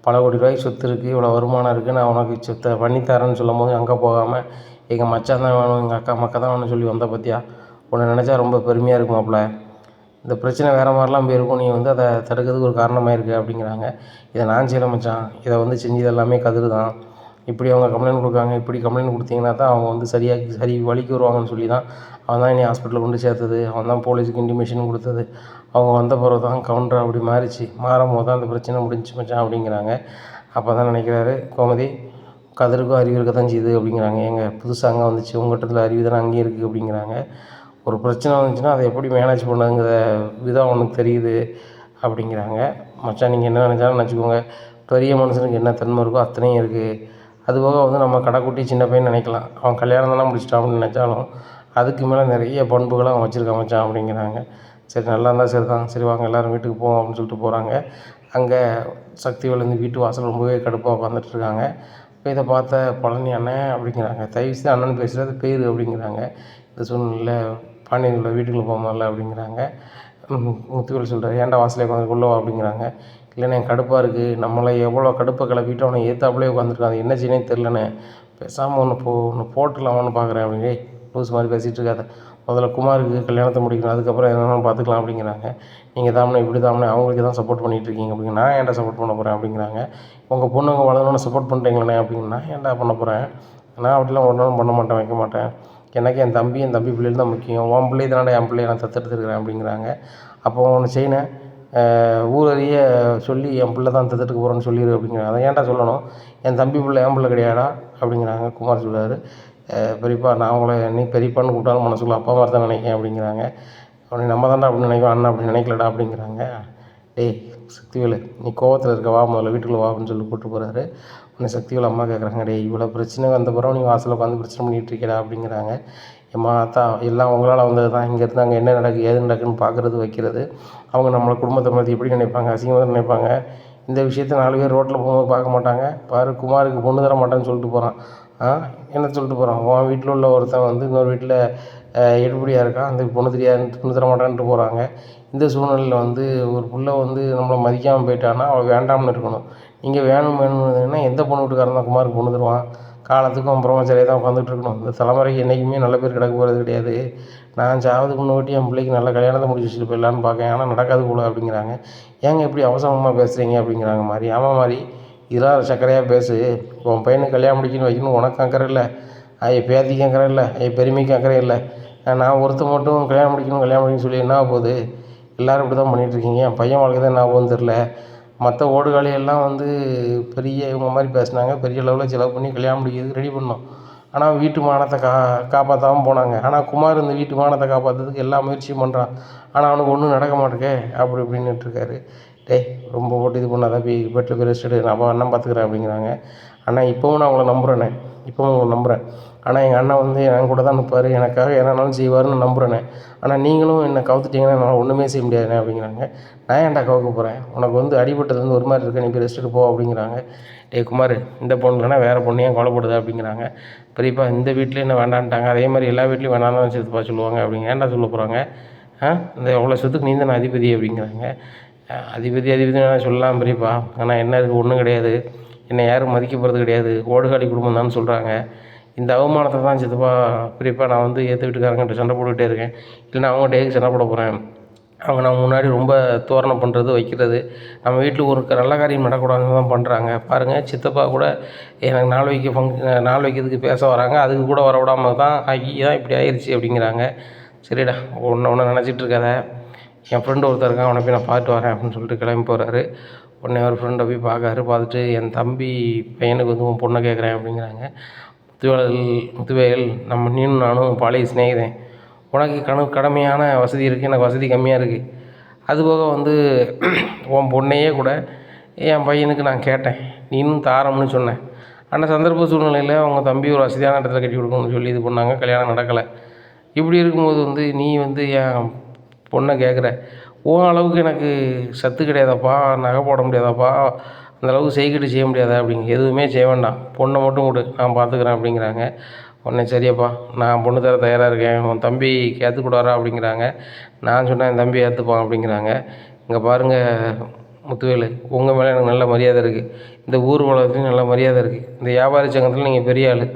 பல கோடி ரூபாய்க்கு சொத்து இருக்குது, இவ்வளோ வருமானம் இருக்குது, நான் உனக்கு சொத்தை பண்ணித்தரேன்னு சொல்லும் போது அங்கே போகாமல் எங்கள் மச்சான் தான் வேணும், எங்கள் அக்கா மக்கா தான் வேணும்னு சொல்லி வந்த பற்றியா, உன்னை நினச்சா ரொம்ப பெருமையாக இருக்குமாப்ல. இந்த பிரச்சனை வேறு மாதிரிலாம் போயிருக்கும், நீ வந்து அதை தடுக்கிறதுக்கு ஒரு காரணமாக இருக்குது அப்படிங்கிறாங்க. இதை நான் செய்யலை மச்சான், இதை வந்து செஞ்சது எல்லாமே கதிர் தான். இப்படி அவங்க கம்ப்ளைண்ட் கொடுக்காங்க, இப்படி கம்ப்ளைண்ட் கொடுத்தீங்கன்னா தான் அவங்க வந்து சரி வழிக்கு வருவாங்கன்னு சொல்லி தான் அவன் தான் என்னை ஹாஸ்பிட்டலில் கொண்டு சேர்த்தது, அவன் தான் போலீஸுக்கு இன்டிமேஷன் கொடுத்தது, அவங்க வந்த பிறகு தான் கவுண்டர் அப்படி மாறிச்சு, மாறும்போது தான் அந்த பிரச்சனை முடிஞ்சு மச்சான் அப்படிங்கிறாங்க. அப்போ தான் நினைக்கிறாரு கோமதி, கதிருக்கும் அறிவு இருக்க தான் செய்யுது அப்படிங்கிறாங்க. ஏங்க புதுசாக அங்கே வந்துச்சு, உங்கள்கிட்ட அறிவு தானே அங்கேயும் இருக்குது அப்படிங்கிறாங்க. ஒரு பிரச்சனை வந்துச்சுன்னா அதை எப்படி மேனேஜ் பண்ணுங்கிற விதம் அவனுக்கு தெரியுது அப்படிங்கிறாங்க. மச்சான் நீங்கள் என்ன நினச்சாலும் நினச்சிக்கோங்க, பெரிய மனுஷனுக்கு என்ன தன்மை இருக்கோ அத்தனையும் இருக்குது. அதுபோக வந்து நம்ம கடைக்குட்டி சின்ன பையன் நினைக்கலாம், அவன் கல்யாணம் தானே முடிச்சிட்டான் அப்படின்னு நினச்சாலும் அதுக்கு மேலே நிறைய பண்புகளை அவன் வச்சுருக்கான் மச்சான் அப்படிங்கிறாங்க. சரி நல்லா இருந்தால் சரி தான், சரி வாங்க எல்லோரும் வீட்டுக்கு போவோம் அப்படின்னு சொல்லிட்டு போகிறாங்க. அங்கே சக்திவேல் வந்து வீட்டு வாசல் ரொம்பவே கடுப்பாக உட்காந்துட்ருக்காங்க. இப்போ இதை பார்த்த பழனி அண்ணன் அப்படிங்கிறாங்க, தயவுசெய்து அண்ணன் பேசுகிறது பேர் அப்படிங்கிறாங்க. இந்த சூழ்நிலையில் பாண்டியனோட வீட்டுக்குள்ளே போகமாதில்ல அப்படிங்கிறாங்க. முத்துவேல் சொல்கிறார், ஏன்டா வாசலே உட்காந்து உள்ளவா அப்படிங்கிறாங்க. இல்லைண்ணே கடுப்பாக இருக்குது, நம்மளை எவ்வளோ கடுப்பை கிளப்பிட்டு அவனை ஏற்றாப்புலேயே உட்காந்துருக்கான், அது என்ன செய்யனே தெரிலண்ணே, பேசாமல் ஒன்று போட்டுடலாமான்னு பார்க்குறேன் அப்படிங்க. லூஸ் மாதிரி பேசிகிட்டு இருக்காத, முதல்ல குமாருக்கு கல்யாணத்தை முடிக்கணும், அதுக்கப்புறம் என்னென்னு பார்த்துக்கலாம் அப்படிங்கிறாங்க. நீங்கள் தாமனே இப்படி தாமனே அவங்களுக்கு தான் சப்போர்ட் பண்ணிகிட்ருக்கீங்க அப்படிங்க. நான் ஏன்டா சப்போர்ட் பண்ண போகிறேன் அப்படிங்கிறாங்க. உங்கள் பொண்ணுங்க வளரணும்னு சப்போர்ட் பண்ணுறீங்களே அப்படிங்க. நான் ஏன்டா பண்ண போகிறேன், நான் அப்படிலாம் ஒன்றும் பண்ண மாட்டேன், வைக்க மாட்டேன். எனக்கு என் தம்பி பிள்ளைகள் தான் முக்கியம், உன் பிள்ளை தானே என் பிள்ளையை நான் தத்தெடுத்துருக்கிறேன் அப்படிங்கிறாங்க. அப்போ ஒன்று செய்யினேன், ஊரறிய சொல்லி என் பிள்ளை தான் தத்தெடுக்க போகிறேன்னு சொல்லிடு அப்படிங்கிறாங்க. அதை ஏன்டா சொல்லணும், என் தம்பி பிள்ளை என் பிள்ளை கிடையாடா அப்படிங்கிறாங்க. குமார் சொல்கிறாரு, பெரியப்பா நான் உங்களை நீ பெரியப்பான்னு கூப்பிட்டாலும் மனசுக்குள்ள அப்பா மாதிரி தான் நினைக்கிறேன் அப்படிங்கிறாங்க. அவனை நம்ம தான்டா அப்படின்னு நினைக்கிறோம், அண்ணன் அப்படி நினைக்கலடா அப்படிங்கிறாங்க. டேய் சக்திவேலு, நீ கோவத்தில் இருக்க, வா முதல்ல வீட்டுக்குள்ளே வா அப்படின்னு சொல்லி கூப்பிட்டு போகிறாரு. உடனே சக்திவேல் அம்மா கேட்குறாங்க, டேய் இவ்வளோ பிரச்சனை வந்த பிறகு நீ வாசலில் உட்காந்து பிரச்சனை பண்ணிகிட்டு இருக்கடா அப்படிங்கிறாங்க. எம்மா அத்தா எல்லாம் உங்களால் வந்தது தான், இங்கேருந்து அங்கே என்ன நடக்குது ஏது நடக்குதுன்னு பார்க்குறது வைக்கிறது. அவங்க நம்மளை குடும்பத்தை பற்றி எப்படி நினைப்பாங்க, அசிங்கமாக நினைப்பாங்க. இந்த விஷயத்த 4 பேர் ரோட்டில் போகும்போது பார்க்க மாட்டாங்க. பாரு குமாருக்கு பொண்ணு தர மாட்டேன்னு சொல்லிட்டு போகிறான். என்ன சொல்லிட்டு போகிறான், உன் வீட்டில் உள்ள ஒருத்தன் வந்து இன்னொரு வீட்டில் எடுபடியாக இருக்கான், அந்த பொண்ணு தர மாட்டான்ட்டு போகிறாங்க. இந்த சூழ்நிலையில் வந்து ஒரு புள்ள வந்து நம்மளை மதிக்காமல் போயிட்டான்னா அவள் வேண்டாம்னு இருக்கணும். நீங்கள் வேணும்னா எந்த பொண்ணு வீட்டுக்காரன் தான் குமாருக்கு பொண்ணு தருவான், காலத்துக்கும் பிரம்மச்சாரியாக தான் உட்காந்துட்டு இருக்கணும். இந்த தலைமுறைக்கு என்றைக்குமே நல்ல பேர் கிடக்க போகிறது கிடையாது. நான் சாவதுக்கு முன்னாடி என் பிள்ளைக்கு நல்ல கல்யாணத்தை முடிச்சு வச்சுட்டு போயிடலான்னு பார்க்கேன், ஆனால் நடக்காது போல அப்படிங்கிறாங்க. ஏங்க இப்படி அவசரமாக பேசுகிறீங்க அப்படிங்கிறாங்க. மாதிரி ஆமாம் மாதிரி இதெல்லாம் சக்கரையாக பேசு, உன் பையனுக்கு கல்யாணம் முடிக்கணும் வைக்கணும் உனக்கு அக்கறை இல்லை, பேத்திக்கு அக்கறை இல்லை, பெருமைக்கு அக்கறை இல்லை, நான் ஒருத்தர் மட்டும் கல்யாணம் முடிக்கணும்னு சொல்லி என்ன போகுது, எல்லோரும் இப்படி தான் பண்ணிகிட்ருக்கீங்க, என் பையன் வாழ்க்கை தான் என்ன ஆகும்னு தெரில, மற்ற ஓடுகாலியெல்லாம் வந்து பெரிய இவங்க மாதிரி பேசுனாங்க, பெரிய லெவலில் செலவு பண்ணி கல்யாணம் முடிக்கிறதுக்கு ரெடி பண்ணோம். ஆனால் வீட்டு மானத்தை காப்பாற்றாமல் போனாங்க. ஆனால் குமார் இந்த வீட்டு மானத்தை காப்பாற்றுறதுக்கு எல்லா முயற்சியும் பண்ணுறான். ஆனால் அவனுக்கு ஒன்றும் நடக்க மாட்டேக்கே அப்படி இப்படின்னுட்டுருக்காரு. டேய் ரொம்ப போட்டு இது பண்ணாத, போய் பெட்டில் போய் ரெஸ்ட் எடு, நான் அண்ணன் பார்த்துக்கிறேன் அப்படிங்கிறாங்க. ஆனால் இப்போவும் நான் அவங்கள நம்புகிறேனே, இப்போவும் அவங்கள நம்புகிறேன். ஆனால் எங்கள் அண்ணன் வந்து என் கூட தான் நிற்பார், எனக்காக என்னன்னாலும் செய்வார்னு நம்புகிறேனே. ஆனால் நீங்களும் என்னை கவுத்துட்டீங்கன்னா என்னால் ஒன்றுமே செய்ய முடியாதுண்ணே அப்படிங்கிறாங்க. நான் ஏன்டா கவுக்க போகிறேன், உனக்கு வந்து அடிபட்டது வந்து ஒரு மாதிரி இருக்க, நீ போய் ரெஸ்ட் எடுப்போ அப்படிங்கிறாங்க. டேய் குமார், இந்த பொண்ணு இல்லைனா வேறு பொண்ணையும் கொலைப்படுதா அப்படிங்கிறாங்க. பெரியப்பா இந்த வீட்லேயும் என்ன வேண்டான்ட்டாங்க, அதே மாதிரி எல்லா வீட்லேயும் வேணான்னு தான் சித்தப்பா சொல்லுவாங்க அப்படிங்க. ஏன்டா சொல்ல போகிறாங்க, இந்த எவ்வளோ சொத்துக்கு நீ தானே அதிபதி அப்படிங்கிறாங்க. அதிபதி நான் சொல்லலாம் பெரியப்பா, ஆனால் என்ன இருக்குது, ஒன்றும் கிடையாது, என்னை யாரும் மதிக்க போகிறது கிடையாது, ஓடுகாலி குடும்பம் தான் சொல்கிறாங்க. இந்த அவமானத்தை தான் சித்தப்பா பெரியப்பா நான் வந்து ஏற்று வீட்டுக்காரங்கிட்ட சண்டை போட்டுக்கிட்டே இருக்கேன். இல்லைனா அவங்ககிட்ட சண்டை போட போகிறேன். அவங்க நம்ம முன்னாடி ரொம்ப தோரணை பண்ணுறது வைக்கிறது, நம்ம வீட்டில் ஒரு நல்ல காரியம் நடக்கூடாதுன்னு தான் பண்ணுறாங்க. பாருங்கள், சித்தப்பா கூட எனக்கு நாள் வைக்கிறதுக்கு பேச வராங்க, அதுக்கு கூட வர விடாமல் தான் தான் இப்படி ஆயிடுச்சு அப்படிங்கிறாங்க. சரிடா, ஒன்று நினச்சிட்டு இருக்காத, என் ஃப்ரெண்டு ஒருத்தர் இருக்கான், அவனை போய் நான் பார்த்துட்டு வரேன் அப்படின்னு சொல்லிட்டு கிளம்பி போகிறாரு. உடனே ஒரு ஃப்ரெண்டை போய் பார்த்துட்டு என் தம்பி பையனுக்கு வந்து உன் பொண்ணை கேட்குறேன் அப்படிங்கிறாங்க. முத்துவேல், நீனும் நானும் பழைய சிநேகிதன், உனக்கு கடமையான வசதி இருக்குது, எனக்கு வசதி கம்மியாக இருக்குது. அதுபோக வந்து உன் பொண்ணையே கூட என் பையனுக்கு நான் கேட்டேன், நீனும் தாரம்னு சொன்னேன். ஆனால் சந்தர்ப்ப சூழ்நிலையில் அவங்க தம்பி ஒரு வசதியான இடத்துல கட்டி கொடுக்கணும்னு சொல்லி இது பண்ணாங்க, கல்யாணம் நடக்கலை. இப்படி இருக்கும்போது வந்து நீ வந்து என் பொண்ணை கேட்குற, உன் அளவுக்கு எனக்கு சத்து கிடையாதாப்பா, நகை போட முடியாதாப்பா, அந்தளவுக்கு செய்ய முடியாதா அப்படிங்க. எதுவுமே செய்ய வேண்டாம், பொண்ணை மட்டும் கொடு, நான் பார்த்துக்குறேன் அப்படிங்கிறாங்க. உடனே சரியப்பா, நான் பொண்ணு தர தயாராக இருக்கேன், உன் தம்பி ஏற்றுக்கூடாரா அப்படிங்கிறாங்க. நான் சொன்னேன் என் தம்பி ஏற்றுப்பான் அப்படிங்கிறாங்க. இங்கே பாருங்கள் முத்துவேலு, உங்கள் மேலே எனக்கு நல்ல மரியாதை இருக்குது, இந்த ஊர் உலகத்துலையும் நல்ல மரியாதை இருக்குது, இந்த வியாபாரி சங்கத்தில் நீங்கள் பெரிய ஆள்,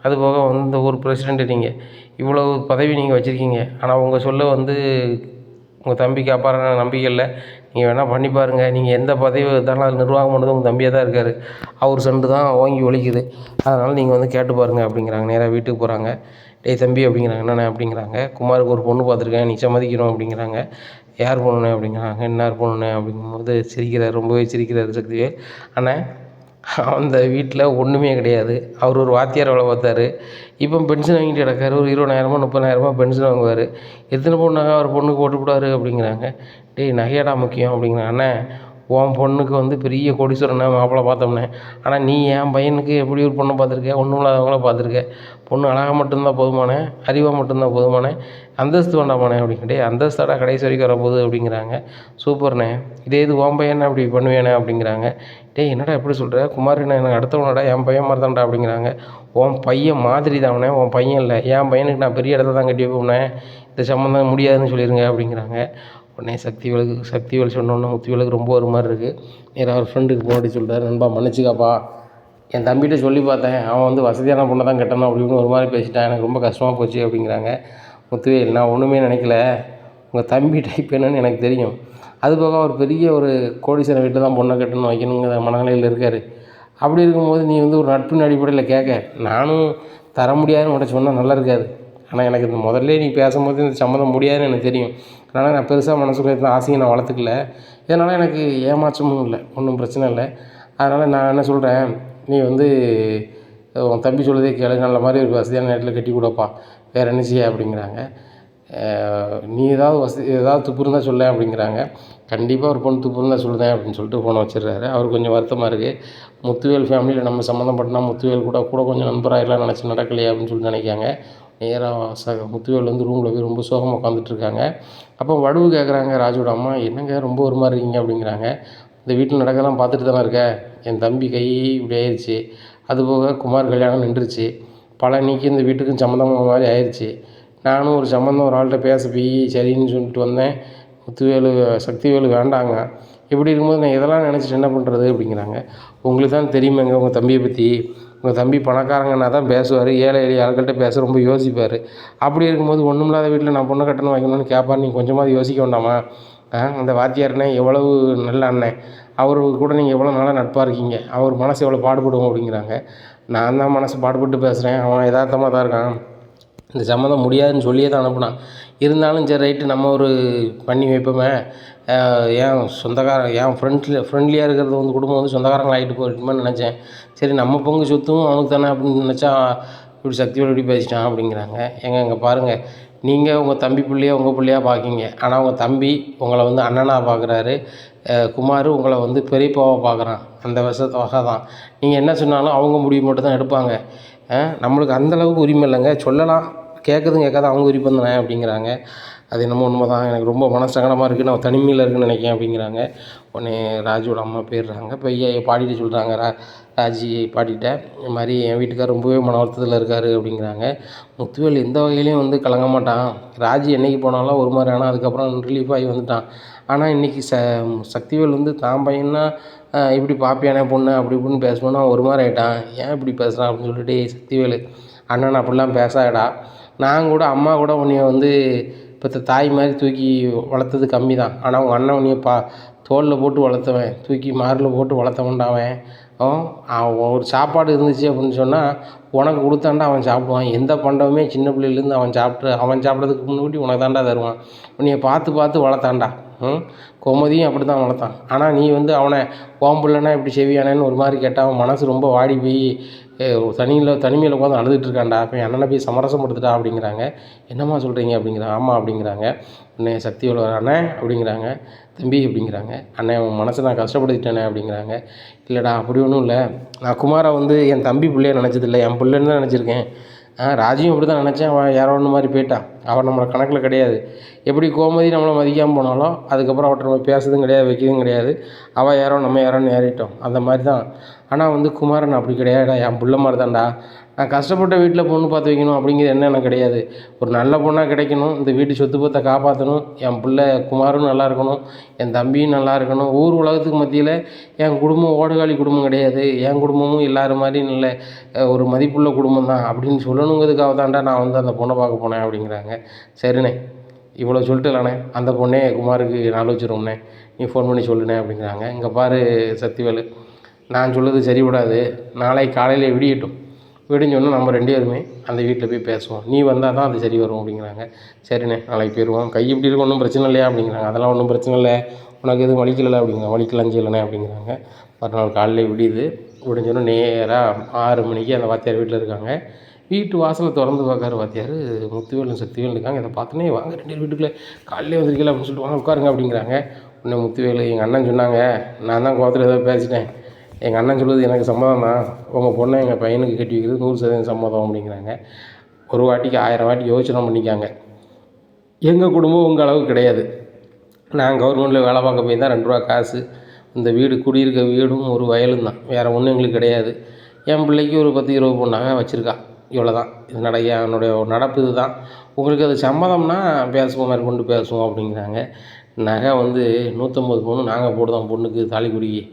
அதுபோக வந்து இந்த ஊர் பிரசிடெண்ட்டு நீங்கள், இவ்வளவு பதவி நீங்கள் வச்சுருக்கீங்க. ஆனால் உங்கள் சொல்ல வந்து உங்கள் தம்பி காப்பாறான நம்பிக்கை இல்லை. நீங்கள் வேணால் பண்ணி பாருங்கள், நீங்கள் எந்த பதவி இருந்தாலும் அது நிர்வாகம் பண்ணுறது உங்கள் தம்பியாக தான் இருக்கார், அவர் சண்டு தான் ஓங்கி ஒலிக்குது, அதனால் நீங்கள் வந்து கேட்டு பாருங்கள் அப்படிங்கிறாங்க. நேராக வீட்டுக்கு போகிறாங்க. டேய் தம்பி அப்படிங்கிறாங்க. என்னண்ணே அப்படிங்கிறாங்க. குமாருக்கு ஒரு பொண்ணு பார்த்துருக்கேன், நீ சம்மதிக்கணும் அப்படிங்கிறாங்க. யார் பொண்ணுண்ணே அப்படிங்கிறாங்க. என்னார் பொண்ணுண்ணே அப்படிங்கும்போது சிரிக்கிறார், ரொம்பவே சிரிக்கிறார் சக்திவேல். ஆனால் அந்த வீட்டில் ஒன்றுமே கிடையாது, அவர் ஒரு வாத்தியார் வேலை பார்த்தாரு, இப்போ பென்ஷன் வாங்கிட்டு கிடக்காரு, ஒரு 20,000 30,000 பென்ஷன் வாங்குவார், எத்தனை பொண்ணு நகை அவர் பொண்ணுக்கு போட்டுவிடாரு அப்படிங்கிறாங்க. டேய் நகையாடா முக்கியம் அப்படிங்கிறாங்க. அண்ணே உன் பொண்ணுக்கு வந்து பெரிய கோடீஸ்வரனை மாப்பிள்ளை பார்த்தோம்னே, ஆனால் நீ என் பையனுக்கு எப்படி ஒரு பொண்ணை பார்த்துருக்க, ஒன்றும் இல்லாதவங்கள பார்த்துருக்க, பொண்ணு அழகாக மட்டும்தான் போதுமானே, அறிவாக மட்டும்தான் போதுமானே, அந்தஸ்து வேண்டாமானே அப்படிங்க. டேய் அந்தஸ்தாடா கடைசி வரைக்கும் வரப்போகுது அப்படிங்கிறாங்க. சூப்பர்ண்ணே, இதே இது உன் பையனை அப்படி பண்ணுவேனே அப்படிங்கிறாங்க. டேய் என்னடா எப்படி சொல்கிற, குமார் என்ன எனக்கு அடுத்தவனடா, என் பையன் மாதிரி தான்டா அப்படிங்கிறாங்க. உன் பையன் மாதிரி தானே, உன் பையன் இல்லை, என் பையனுக்கு நான் பெரிய இடத்துல தான் கட்டி வைப்பேன், இந்த சம்மந்தம் முடியாதுன்னு சொல்லிடுங்க அப்படிங்கிறாங்க. உடனே சக்திவேல் சொன்னோன்னே முத்துவேலுக்கு ரொம்ப ஒரு மாதிரி இருக்குது. நேராக அவர் ஃப்ரெண்டுக்கு போராடி சொல்கிறார், நண்பா மன்னிச்சிக்காப்பா, என் தம்பிகிட்ட சொல்லி பார்த்தேன், அவன் வந்து வசதியான பொண்ணை தான் கட்டணும் அப்படின்னு ஒரு மாதிரி பேசிட்டான், எனக்கு ரொம்ப கஷ்டமாக போச்சு அப்படிங்கிறாங்க. முத்துவேல், நான் ஒன்றுமே நினைக்கல, உங்கள் தம்பி டைப் என்னன்னு எனக்கு தெரியும், அதுபோக அவர் பெரிய ஒரு கோடீஸ்வரன் வீட்டில் தான் பொண்ணை கட்டணும் வைக்கணுங்கிற மனநிலையில் இருக்கார். அப்படி இருக்கும்போது நீ வந்து ஒரு நட்பின் அடிப்படையில் கேட்க, நானும் தர முடியாதுன்னு உடனே சொன்னால் நல்லா இருக்காது. ஆனால் எனக்கு இந்த முதல்ல நீ பேசும்போது இந்த சம்மந்தம் முடியாதுன்னு எனக்கு தெரியும், அதனால் நான் பெருசாக மனசுக்குள்ள ஆசையை நான் வளர்த்துக்கல, இதனால் எனக்கு ஏமாற்றமும் இல்லை, ஒன்றும் பிரச்சனை இல்லை. அதனால் நான் என்ன சொல்கிறேன், நீ வந்து உன் தம்பி சொல்லுறதே கேளு, நல்ல மாதிரி ஒரு வசதியான நேரத்தில் கட்டி கொடுப்பா, வேறு என்ன செய்ய அப்படிங்கிறாங்க. நீ ஏதாவது துப்பு இருந்தால் சொல்ல அப்படிங்கிறாங்க. கண்டிப்பாக ஒரு பொண்ணு துப்பு இருந்தால் சொல்லுதேன் அப்படின்னு சொல்லிட்டு ஃபோனை வச்சிடுறாரு. அவர் கொஞ்சம் வருத்தமாக இருக்குது. முத்துவேல் ஃபேமிலியில் நம்ம சம்மந்தப்பட்டனா முத்துவேல் கூட கொஞ்சம் நண்பராகிடலாம் நினச்சி நடக்கலையே அப்படின்னு சொல்லிட்டு நினைக்காங்க. நேராக முத்துவேல் வந்து ரூமில் போய் ரொம்ப சோகமாக உட்காந்துட்ருக்காங்க. அப்போ வடுவு கேட்குறாங்க ராஜுவோட அம்மா, என்னங்க ரொம்ப ஒரு மாதிரி இருக்கீங்க அப்படிங்கிறாங்க. இந்த வீட்டில் நடக்கலாம் பார்த்துட்டு தானே இருக்க, என் தம்பி கை இப்படி ஆயிடுச்சு, அதுபோக குமார் கல்யாணம் நின்றுச்சு, பழனிக்கு இந்த வீட்டுக்கும் சம்மந்தமாக மாதிரி ஆயிடுச்சு, நானும் ஒரு சம்மந்தம் ஒரு ஆள்கிட்ட பேச போய் சரின்னு சொல்லிட்டு வந்தேன், சக்திவேலு வேண்டாங்க, இப்படி இருக்கும்போது நான் இதெல்லாம் நினச்சிட்டு என்ன பண்ணுறது அப்படிங்கிறாங்க. உங்களுக்கு தான் தெரியுமேங்க உங்கள் தம்பியை பற்றி, உங்கள் தம்பி பணக்காரங்கன்னா தான் பேசுவார், ஏழை எளிய ஆட்கள்கிட்ட பேச ரொம்ப யோசிப்பார், அப்படி இருக்கும்போது ஒன்றும் இல்லாத வீட்டில் நான் பொண்ணை கட்டணும் வைக்கணும்னு கேட்பார், நீங்கள் கொஞ்சமாவது யோசிக்க வேண்டாமா, அந்த வாத்தியார்னே எவ்வளவு நல்ல அண்ணன், அவர் கூட நீங்கள் எவ்வளோ நாளாக நட்பாக இருக்கீங்க, அவர் மனசு எவ்வளோ பாடுபடுவோம் அப்படிங்கிறாங்க. நான் தான் மனசு பாடுபட்டு பேசுகிறேன், அவன் யதார்த்தமாக தான் இருக்கான், இந்த சம்மந்தம் முடியாதுன்னு சொல்லியே தான் அனுப்புனான். இருந்தாலும் சரி ரைட்டு நம்ம ஒரு பண்ணி வைப்போமே, ஏன் சொந்தக்காரன் ஏன் ஃப்ரெண்ட்லியாக இருக்கிறது வந்து குடும்பம் வந்து சொந்தக்காரங்களை ஆகிட்டு போயிட்டுமான்னு நினச்சேன். சரி நம்ம பங்கு சொத்தும் அவனுக்கு தானே அப்படின்னு நினச்சா இப்படி சக்தியோடு இப்படி பேசிட்டான் அப்படிங்கிறாங்க. இங்கே பாருங்கள், நீங்கள் உங்கள் தம்பி பிள்ளைய உங்கள் பிள்ளையா பார்க்கிங்க, ஆனால் உங்கள் தம்பி உங்களை வந்து அண்ணனாக பார்க்குறாரு. குமார் உங்களை வந்து பெரியப்பாவை பார்க்குறான். அந்த வகை தான். நீங்கள் என்ன சொன்னாலும் அவங்க முடிவு மட்டும் தான் எடுப்பாங்க. நம்மளுக்கு அந்தளவுக்கு உரிமை இல்லைங்க. சொல்லலாம், கேட்குதும் கேட்காத அவங்க விருப்பம் தானே அப்படிங்கிறாங்க. அது என்னமோ உண்மை தான். எனக்கு ரொம்ப மனசங்கடமாக இருக்குது, நான் தனிமையில் இருக்குன்னு நினைக்கிறேன் அப்படிங்கிறாங்க. உடனே ராஜுவோட அம்மா போயிடுறாங்க. பைய பாடிட்டு சொல்கிறாங்க, ராஜி பாட்டிகிட்ட, இது மாதிரி என் வீட்டுக்கார் ரொம்பவே மன வருத்தத்தில் இருக்கார் அப்படிங்கிறாங்க. முத்துவேல் எந்த வகையிலையும் வந்து கலங்க மாட்டான். ராஜி என்றைக்கு போனாலும் ஒரு மாதிரி, ஆனால் அதுக்கப்புறம் ரிலீஃப் ஆகி வந்துட்டான். ஆனால் இன்றைக்கி சக்திவேல் வந்து தான் பையனா இப்படி பாப்பியானே பொண்ணு அப்படி இப்படின்னு பேசணுன்னா ஒரு மாதிரி ஆகிட்டான். ஏன் இப்படி பேசுகிறான் அப்படின்னு சொல்லிட்டு, சக்திவேல் அண்ணன் அப்படிலாம் பேசாடா, நான் கூட அம்மா கூட உன்னைய வந்து இப்போ தாய் மாதிரி தூக்கி வளர்த்தது கம்மி தான். ஆனால் உங்கள் அண்ணன் உன்னைய தோளில் போட்டு வளர்த்தவன், தூக்கி மாரில் போட்டு வளர்த்தவன்டாவன். அவன் ஒரு சாப்பாடு இருந்துச்சு அப்படின்னு சொன்னால் உனக்கு கொடுத்தாண்டா அவன் சாப்பிடுவான். எந்த பண்டமே சின்ன பிள்ளையிலேருந்து அவன் சாப்பிட்றதுக்கு முன்னாடி உனக்கு தாண்டா தருவான். உன்னைய பார்த்து பார்த்து வளர்த்தாண்டா. கோமதியும் அப்படி தான் வளர்த்தான். ஆனால் நீ வந்து அவனை பிள்ளைன்னா இப்படி செவியானேன்னு ஒரு மாதிரி கேட்டால் அவன் மனசு ரொம்ப வாடி போய் தனிமையில் உட்காந்து அழுதுட்டு இருக்கான்டா. அப்போ என் அண்ணனை போய் சமரசப்படுத்துட்டா அப்படிங்கிறாங்க. என்னம்மா சொல்கிறீங்க அப்படிங்கிறாங்க. ஆமாம் அப்படிங்கிறாங்க. உடனே சக்திவேல் அண்ணன் அப்படிங்கிறாங்க. தம்பி அப்படிங்கிறாங்க. அண்ணன் அவன் மனசை நான் கஷ்டப்படுத்திட்டேனே அப்படிங்கிறாங்க. இல்லைடா அப்படி ஒன்றும் இல்லை, நான் குமாரை வந்து என் தம்பி பிள்ளைய நினச்சதில்லை, என் பிள்ளைன்னு தான் நினச்சிருக்கேன். ராஜியும் அப்படி தான் நினச்சேன். அவன் யாரோ ஒன்று மாதிரி போயிட்டான். அவன் நம்மளை கணக்கில் கிடையாது. எப்படி கோமதி நம்மளை மதிக்காமல் போனாலும் அதுக்கப்புறம் அவட்ட நம்ம பேசுறதும் கிடையாது, வைக்கிறதும் கிடையாது. அவள் யாரோ நம்ம யாரோன்னு ஏறிட்டோம், அந்த மாதிரி தான். ஆனால் வந்து குமாரன் அப்படி கிடையாதுடா, என் பிள்ளை மாதிரி தான்டா. நான் கஷ்டப்பட்ட வீட்டில் பொண்ணு பார்த்து வைக்கணும் அப்படிங்கிறது என்ன எனக்கு கிடையாது. ஒரு நல்ல பொண்ணாக கிடைக்கணும், இந்த வீட்டு சொத்து பத்தை காப்பாற்றணும், என் பிள்ளை குமாரும் நல்லா இருக்கணும், என் தம்பியும் நல்லா இருக்கணும். ஊர் உலகத்துக்கு மத்தியில் என் குடும்பம் ஓடுகாலி குடும்பம் கிடையாது, என் குடும்பமும் எல்லாரும் மாதிரி நல்ல ஒரு மதிப்புள்ள குடும்பம் தான் அப்படின்னு சொல்லணுங்கிறதுக்காக தான்டா நான் வந்து அந்த பொண்ணை பார்க்க போனேன் அப்படிங்கிறாங்க. சரிண்ணே, இவ்வளோ சொல்லிட்டு இல்லைண்ணே, அந்த பொண்ணே குமாருக்கு நாள் வச்சுருவோம்ண்ணே, நீ ஃபோன் பண்ணி சொல்லுண்ணே அப்படிங்கிறாங்க. இங்கே பாரு சக்திவேலு, நான் சொல்லுறது சரிபடாது. நாளைக்கு காலையில் விடியட்டும், விடிஞ்சோன்னா நம்ம 2 பேருமே அந்த வீட்டில் போய் பேசுவோம். நீ வந்தால் தான் அது சரி வரும் அப்படிங்கிறாங்க. சரிண்ணே, நாளைக்கு போயிடுவோம். கை இப்படி இருக்கும், ஒன்றும் பிரச்சனை இல்லையா அப்படிங்கிறாங்க. அதெல்லாம் ஒன்றும் பிரச்சனை இல்லை, உனக்கு எதுவும் வலிக்கலை அப்படிங்கிறாங்க. வலிக்கலாம் செய்யலைண்ணே அப்படிங்கிறாங்க. மறுநாள் காலையில் விடியுது. விடிஞ்சோன்னா நேராக 6 மணிக்கு அந்த வாத்தியார் வீட்டில் இருக்காங்க. வீட்டு வாசலை திறந்து பார்க்காரு வாத்தியார். முத்துவேலும் சக்திவேலும் இருக்காங்க. இதை பார்த்தோன்னே, வாங்க 2 பேர் வீட்டுக்குள்ளே காலையிலே வந்திருக்கல அப்படின்னு சொல்லிட்டு, வாங்க உட்காருங்க அப்படிங்கிறாங்க. உடனே முத்துவேலு, எங்கள் அண்ணன் சொன்னாங்க, நான் தான் கோவத்தில் ஏதோ பேசிட்டேன், எங்கள் அண்ணன் சொல்லுது எனக்கு சம்மதம் தான், உங்கள் பொண்ணை எங்கள் பையனுக்கு கட்டி வைக்கிறது 100% சம்மதம் அப்படிங்கிறாங்க. ஒரு வாட்டிக்கு 1000 வாட்டி யோசனை பண்ணிக்காங்க. எங்கள் குடும்பம் உங்கள் அளவுக்கு கிடையாது. நான் கவர்மெண்ட்டில் வேலை பார்க்க போய் தான் 2 ரூபா காசு, இந்த வீடு குடியிருக்க வீடும் ஒரு வயலும் தான், வேறு ஒன்றும் எங்களுக்கு கிடையாது. என் பிள்ளைக்கு ஒரு 10-20 பொண்ணாக வச்சுருக்கா, இவ்வளோ தான். இது என்னுடைய நடப்பு இது தான். உங்களுக்கு அது சம்மதம்னா பேசுவோம், மேற்கொண்டு பேசுவோம் அப்படிங்கிறாங்க. நகை வந்து 150 பவுன் நாங்கள் போடுதோம் பொண்ணுக்கு தாலிக்குடிக்கு.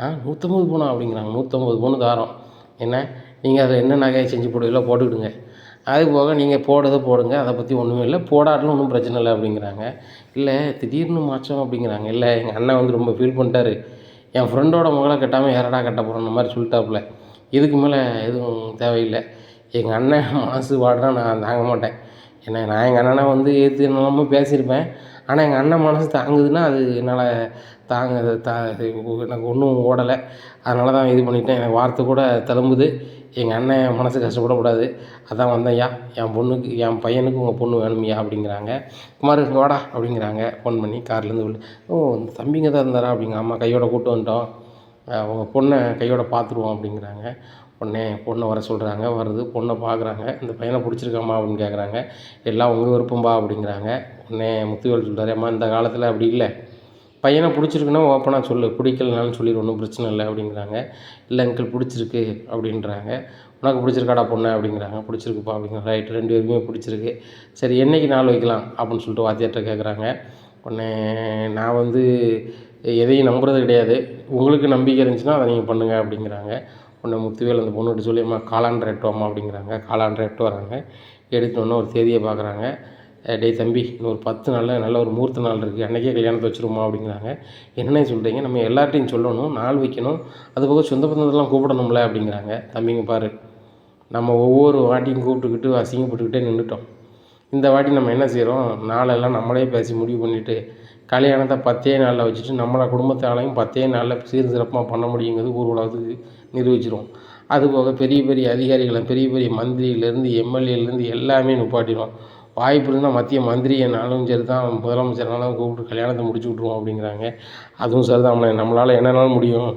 150 பவுனா அப்படிங்கிறாங்க. 150 பவுன் தாரோம். என்ன, நீங்கள் அதில் என்ன நகையை செஞ்சு போடுவீங்களோ போட்டுக்கிடுங்க, அது போக நீங்கள் போடுறதை போடுங்க, அதை பற்றி ஒன்றுமே இல்லை, போடாட்டிலும் ஒன்றும் பிரச்சனை இல்லை அப்படிங்கிறாங்க. இல்லை திடீர்னு மாற்றம் அப்படிங்கிறாங்க. இல்லை, எங்கள் அண்ணன் வந்து ரொம்ப ஃபீல் பண்ணிட்டாரு, என் ஃப்ரெண்டோட மகளை கட்டாமல் யாரடா கட்ட போகிறோன்ற மாதிரி சொல்லிட்டாப்புல, இதுக்கு மேலே எதுவும் தேவையில்லை. எங்கள் அண்ணன் மனசு வாடினா நான் தாங்க மாட்டேன். ஏன்னா நான் எங்கள் அண்ணனை வந்து ஏற்று என்னெல்லாமோ பேசியிருப்பேன், ஆனால் எங்கள் அண்ணன் மனசு தாங்குதுன்னா அது என்னால் எனக்கு ஒன்றும் ஓடலை. அதனால தான் இது பண்ணிவிட்டேன். எனக்கு வார்த்தை கூட தழும்புது. எங்கள் அண்ணன் மனசு கஷ்டப்படக்கூடாது, அதான் வந்தேன்யா, என் பொண்ணுக்கு என் பையனுக்கு உங்கள் பொண்ணு வேணுமையா அப்படிங்கிறாங்க. குமார் வாடா அப்படிங்கிறாங்க ஃபோன் பண்ணி கார்லேருந்து. இந்த தம்பிங்க தான் இருந்தாரா அப்படிங்க. ஆமாம், கையோட கூப்பிட்டு வந்துட்டோம், உங்கள் பொண்ணை கையோட பார்த்துருவோம் அப்படிங்கிறாங்க. உடனே பொண்ணை வர சொல்கிறாங்க. வருது, பொண்ணை பார்க்குறாங்க. இந்த பையனை பிடிச்சிருக்காம்மா அப்படின்னு கேட்குறாங்க. எல்லாம் உங்கள் விருப்பம்பா அப்படிங்கிறாங்க. உடனே முத்துவேல் சொல்கிறாரு, அம்மா இந்த காலத்தில் அப்படி இல்லை, பையனை பிடிச்சிருக்குன்னா ஓப்பனாக சொல்லு, பிடிக்கலனாலும் சொல்லிடு, ஒன்றும் பிரச்சனை இல்லை அப்படிங்கிறாங்க. இல்லை அங்கிள் பிடிச்சிருக்கு அப்படின்றாங்க. உனக்கு பிடிச்சிருக்காடா பொண்ணு அப்படிங்கிறாங்க. பிடிச்சிருக்குப்பா அப்படிங்கிறாங்க. ரைட், 2 பேருமே பிடிச்சிருக்கு. சரி, என்றைக்கு நாள் வைக்கலாம் அப்படின்னு சொல்லிட்டு வாத்தியார்கிட்ட கேட்குறாங்க. உடனே நான் வந்து எதையும் நம்புறது கிடையாது, உங்களுக்கு நம்பிக்கை இருந்துச்சுன்னா அதை நீங்கள் பண்ணுங்கள் அப்படிங்கிறாங்க. உடனே முத்துவேல் அந்த பொண்ணுகிட்ட சொல்லி, அம்மா காலாண்டரை எட்டுவாம்மா அப்படிங்கிறாங்க. காலாண்டரை எட்டு வராங்க. எடுத்துனோடனே ஒரு தேதியை பார்க்குறாங்க. டேய் தம்பி, இன்னொரு 10 நாளில் நல்ல ஒரு முகூர்த்த நாள் இருக்குது, அன்றைக்கே கல்யாணத்தை வச்சுருமா அப்படிங்கிறாங்க. என்னென்ன சொல்கிறீங்க, நம்ம எல்லார்ட்டையும் சொல்லணும், நாள் வைக்கணும், அது போக சொந்த பந்தத்தெல்லாம் கூப்பிடணும்ல அப்படிங்கிறாங்க. தம்பிங்க பாரு, நம்ம ஒவ்வொரு வாட்டியும் கூப்பிட்டுக்கிட்டு அசிங்கப்பட்டுக்கிட்டே நின்றுட்டோம். இந்த வாட்டி நம்ம என்ன செய்கிறோம், நாளெல்லாம் நம்மளே பேசி முடிவு பண்ணிவிட்டு கல்யாணத்தை 10 நாளில் வச்சுட்டு நம்மளை குடும்பத்தாலையும் 10 நாளில் சீர் சிறப்பாக பண்ண முடியுங்கிறது ஊர் உலகத்துக்கு நிரூபிச்சிரும். அதுபோக பெரிய பெரிய அதிகாரிகளை, பெரிய பெரிய மந்திரியிலேருந்து எம்எல்ஏலேருந்து எல்லாமே நிப்பாட்டிடும். வாய்ப்பு இருந்தால் மத்திய மந்திரியனாலும் சரி தான், முதலமைச்சர்னாலும் கூப்பிட்டு கல்யாணத்தை முடிச்சு விட்ருவோம் அப்படிங்கிறாங்க. அதுவும் சரி தான், நம்மளால் என்னன்னாலும் முடியும்,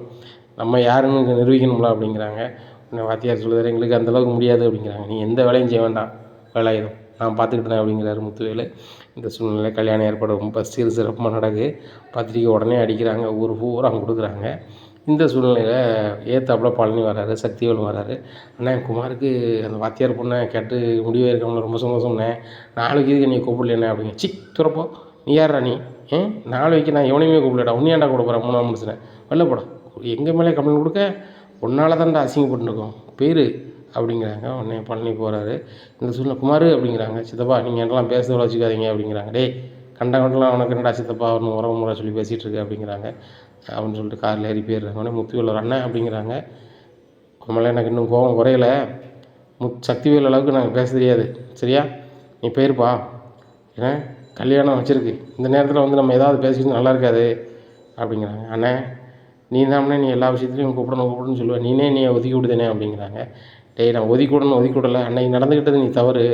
நம்ம யாருன்னு நிரூபிக்கணும்ல அப்படிங்கிறாங்க. வாத்தியார் சொல்லுவார், எங்களுக்கு அந்தளவுக்கு முடியாது அப்படிங்கிறாங்க. நீ எந்த வேலையும் செய்ய வேண்டாம், வேலாயுதம் நான் பார்த்துக்கிட்டேன் அப்படிங்கிறாரு முத்துவேலு. இந்த சூழ்நிலை கல்யாணம் ஏற்பாடு ரொம்ப சீர் சிறப்பாக நடக்குது. பத்திரிக்கை உடனே அடிக்கிறாங்க, ஊர் பூரா கொடுக்குறாங்க. இந்த சூழ்நிலையில் ஏத்தாப்புல பழனி வராரு, சக்திவேல் வராரு. அண்ணா குமாருக்கு அந்த வாத்தியார் பொண்ணை கேட்டு முடிவே இருக்காமல் ரொம்ப சந்தோஷம்ண்ணே, நாளைக்கு இதுக்கு நீ கூப்பிடலண்ணே அப்படிங்க. துறப்போ நீ யாரா நீ, நாளைக்கு நான் எவனையுமே கூப்பிடலடா, உன்னையாண்டா கூட போகிறேன் 3ஆம் மனுஷனை வெளில போடா, எங்கள் மேலே கம்ப்ளைண்ட் கொடுக்க உன்னால் தான்டா அசிங்கப்பட்டுருக்கோம் பேர் அப்படிங்கிறாங்க. உடனே பழனி போகிறாரு. இந்த சூழ்நிலை குமார் அப்படிங்கிறாங்க, சித்தப்பா நீங்கள் என்னெல்லாம் பேசுகிறத வச்சுக்காதீங்க அப்படிங்கிறாங்க. டேய் கண்டவன்லாம் உனக்கு என்னடா சித்தப்பா ஒன்று உறவு முறை சொல்லி பேசிகிட்டு இருக்கு அப்படிங்கிறாங்க. அப்படின்னு சொல்லிட்டு காரில் ஏறி போயிடுறாங்க. உடனே முத்துவேல் ஒரு அண்ணன் அப்படிங்கிறாங்க, உண்மையிலே எனக்கு இன்னும் கோபம் குறையலை, சக்திவேல் அளவுக்கு நாங்கள் பேச தெரியாது, சரியா நீ போயிருப்பா, ஏன்னா கல்யாணம் வச்சுருக்கு, இந்த நேரத்தில் வந்து நம்ம ஏதாவது பேசிக்கிட்டு நல்லா இருக்காது அப்படிங்கிறாங்க. அண்ணே நீ தானே நீ எல்லா விஷயத்துலையும் கூப்பிடணும்னு சொல்லுவேன், நீ ஒதுக்கி விடுதேனே அப்படிங்கிறாங்க. டேய் நான் ஒதுக்கி விடலை, அன்னைக்கு நடந்துக்கிட்டது நீ தவறு,